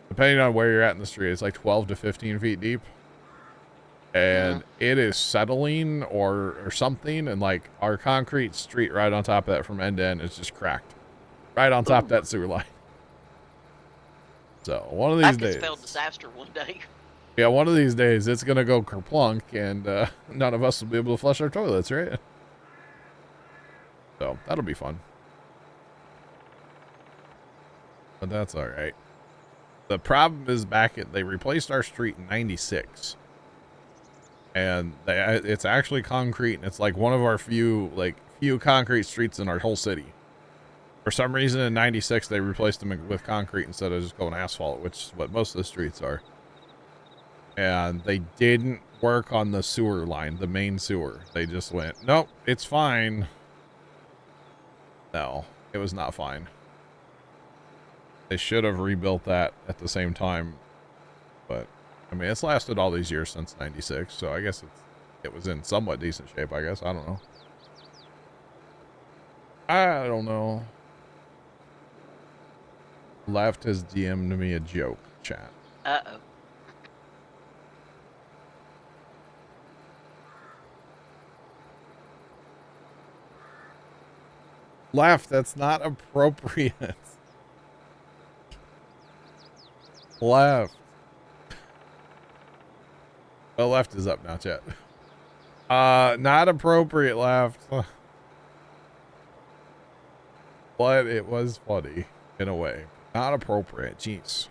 A: depending on where you're at in the street, it's like 12 to 15 feet deep. And it is settling or something, and, like, our concrete street right on top of that from end to end is just cracked. Right on top of that sewer line. So, one of these days.
B: Spelled disaster one day.
A: Yeah, one of these days it's gonna go kerplunk, and none of us will be able to flush our toilets, right? So that'll be fun. But that's all right. The problem is they replaced our street in '96, and it's actually concrete, and it's like one of our few concrete streets in our whole city. For some reason in '96 they replaced them with concrete instead of just going asphalt, which is what most of the streets are. And they didn't work on the sewer line, the main sewer. They just went, nope, it's fine. No, it was not fine. They should have rebuilt that at the same time. But, I mean, it's lasted all these years since '96, so I guess it was in somewhat decent shape, I guess. I don't know. I don't know. Left has DM'd me a joke, chat.
B: Uh-oh.
A: Left, that's not appropriate. Left. Well, left is up now, chat. Not appropriate, left. But it was funny in a way. Not appropriate. Jeez.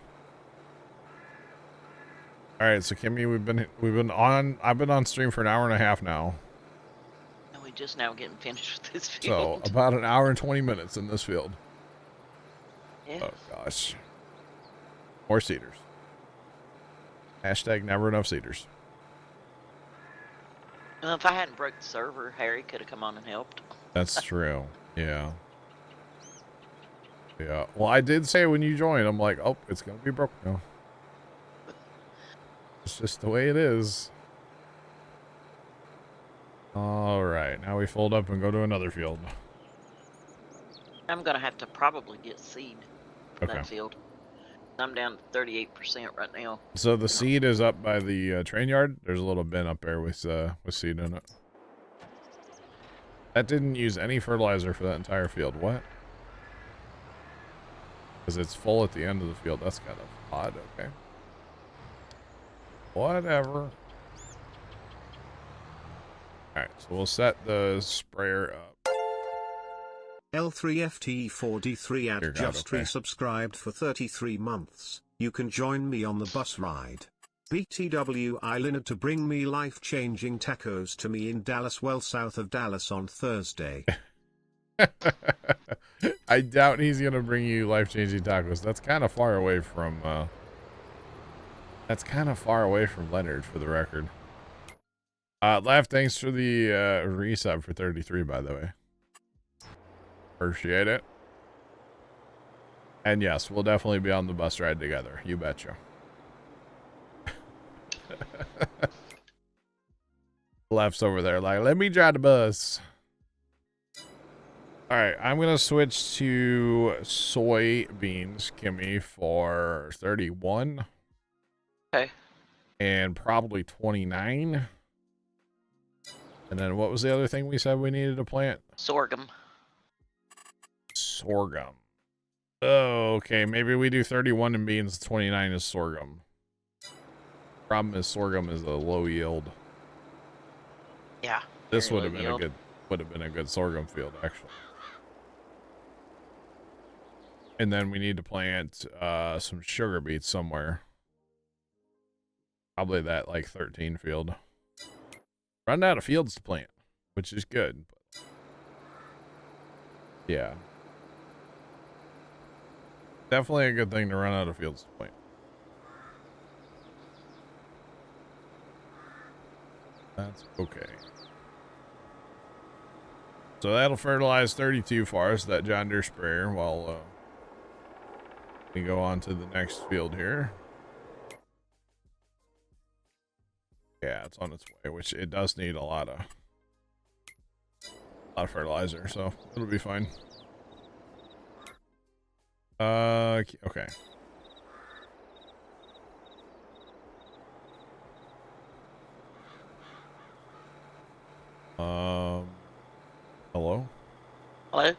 A: All right, so Kimmy, I've been on stream for an hour and a half now.
B: And we just now getting finished with this field.
A: So about an hour and 20 minutes in this field.
B: Yeah.
A: Oh gosh. More cedars. Hashtag never enough cedars.
B: Well, if I hadn't broke the server, Harry could have come on and helped.
A: That's true. Yeah. Yeah. Well, I did say when you joined, I'm like, oh, it's going to be broke now. It's just the way it is. All right. Now we fold up and go to another field.
B: I'm going to have to probably get seed for
A: Okay.
B: that field. I'm down to 38% right now.
A: So the seed is up by the train yard. There's a little bin up there with seed in it. That didn't use any fertilizer for that entire field. What? Because it's full at the end of the field. That's kind of odd. Okay. Whatever. Alright, so we'll set the sprayer up.
C: L3FT4D3 at
A: Dear God,
C: just
A: okay.
C: resubscribed for 33 months. You can join me on the bus ride. BTW Leonard to bring me life-changing tacos to me in Dallas, well south of Dallas on Thursday.
A: I doubt he's gonna bring you life-changing tacos. That's kind of far away from Leonard, for the record. Left, thanks for the resub for 33, by the way. Appreciate it. And yes, we'll definitely be on the bus ride together. You betcha. Left's over there like, let me drive the bus. All right, I'm going to switch to soybeans, Kimmy, for 31.
B: Okay.
A: And probably 29. And then what was the other thing we said we needed to plant?
B: Sorghum.
A: Sorghum. Oh, okay. Maybe we do 31 in beans, 29 is sorghum. Problem is sorghum is a low yield.
B: Yeah.
A: This would
B: very
A: have
B: low
A: been
B: yield.
A: a good sorghum field, actually. And then we need to plant some sugar beets somewhere. Probably that like 13 field. Run out of fields to plant, which is good. But yeah. Definitely a good thing to run out of fields to plant. That's okay. So that'll fertilize 32 for us, that John Deere sprayer, while we go on to the next field here. Yeah, it's on its way, which it does need a lot of fertilizer, so it'll be fine. Okay. Hello?
B: Hello?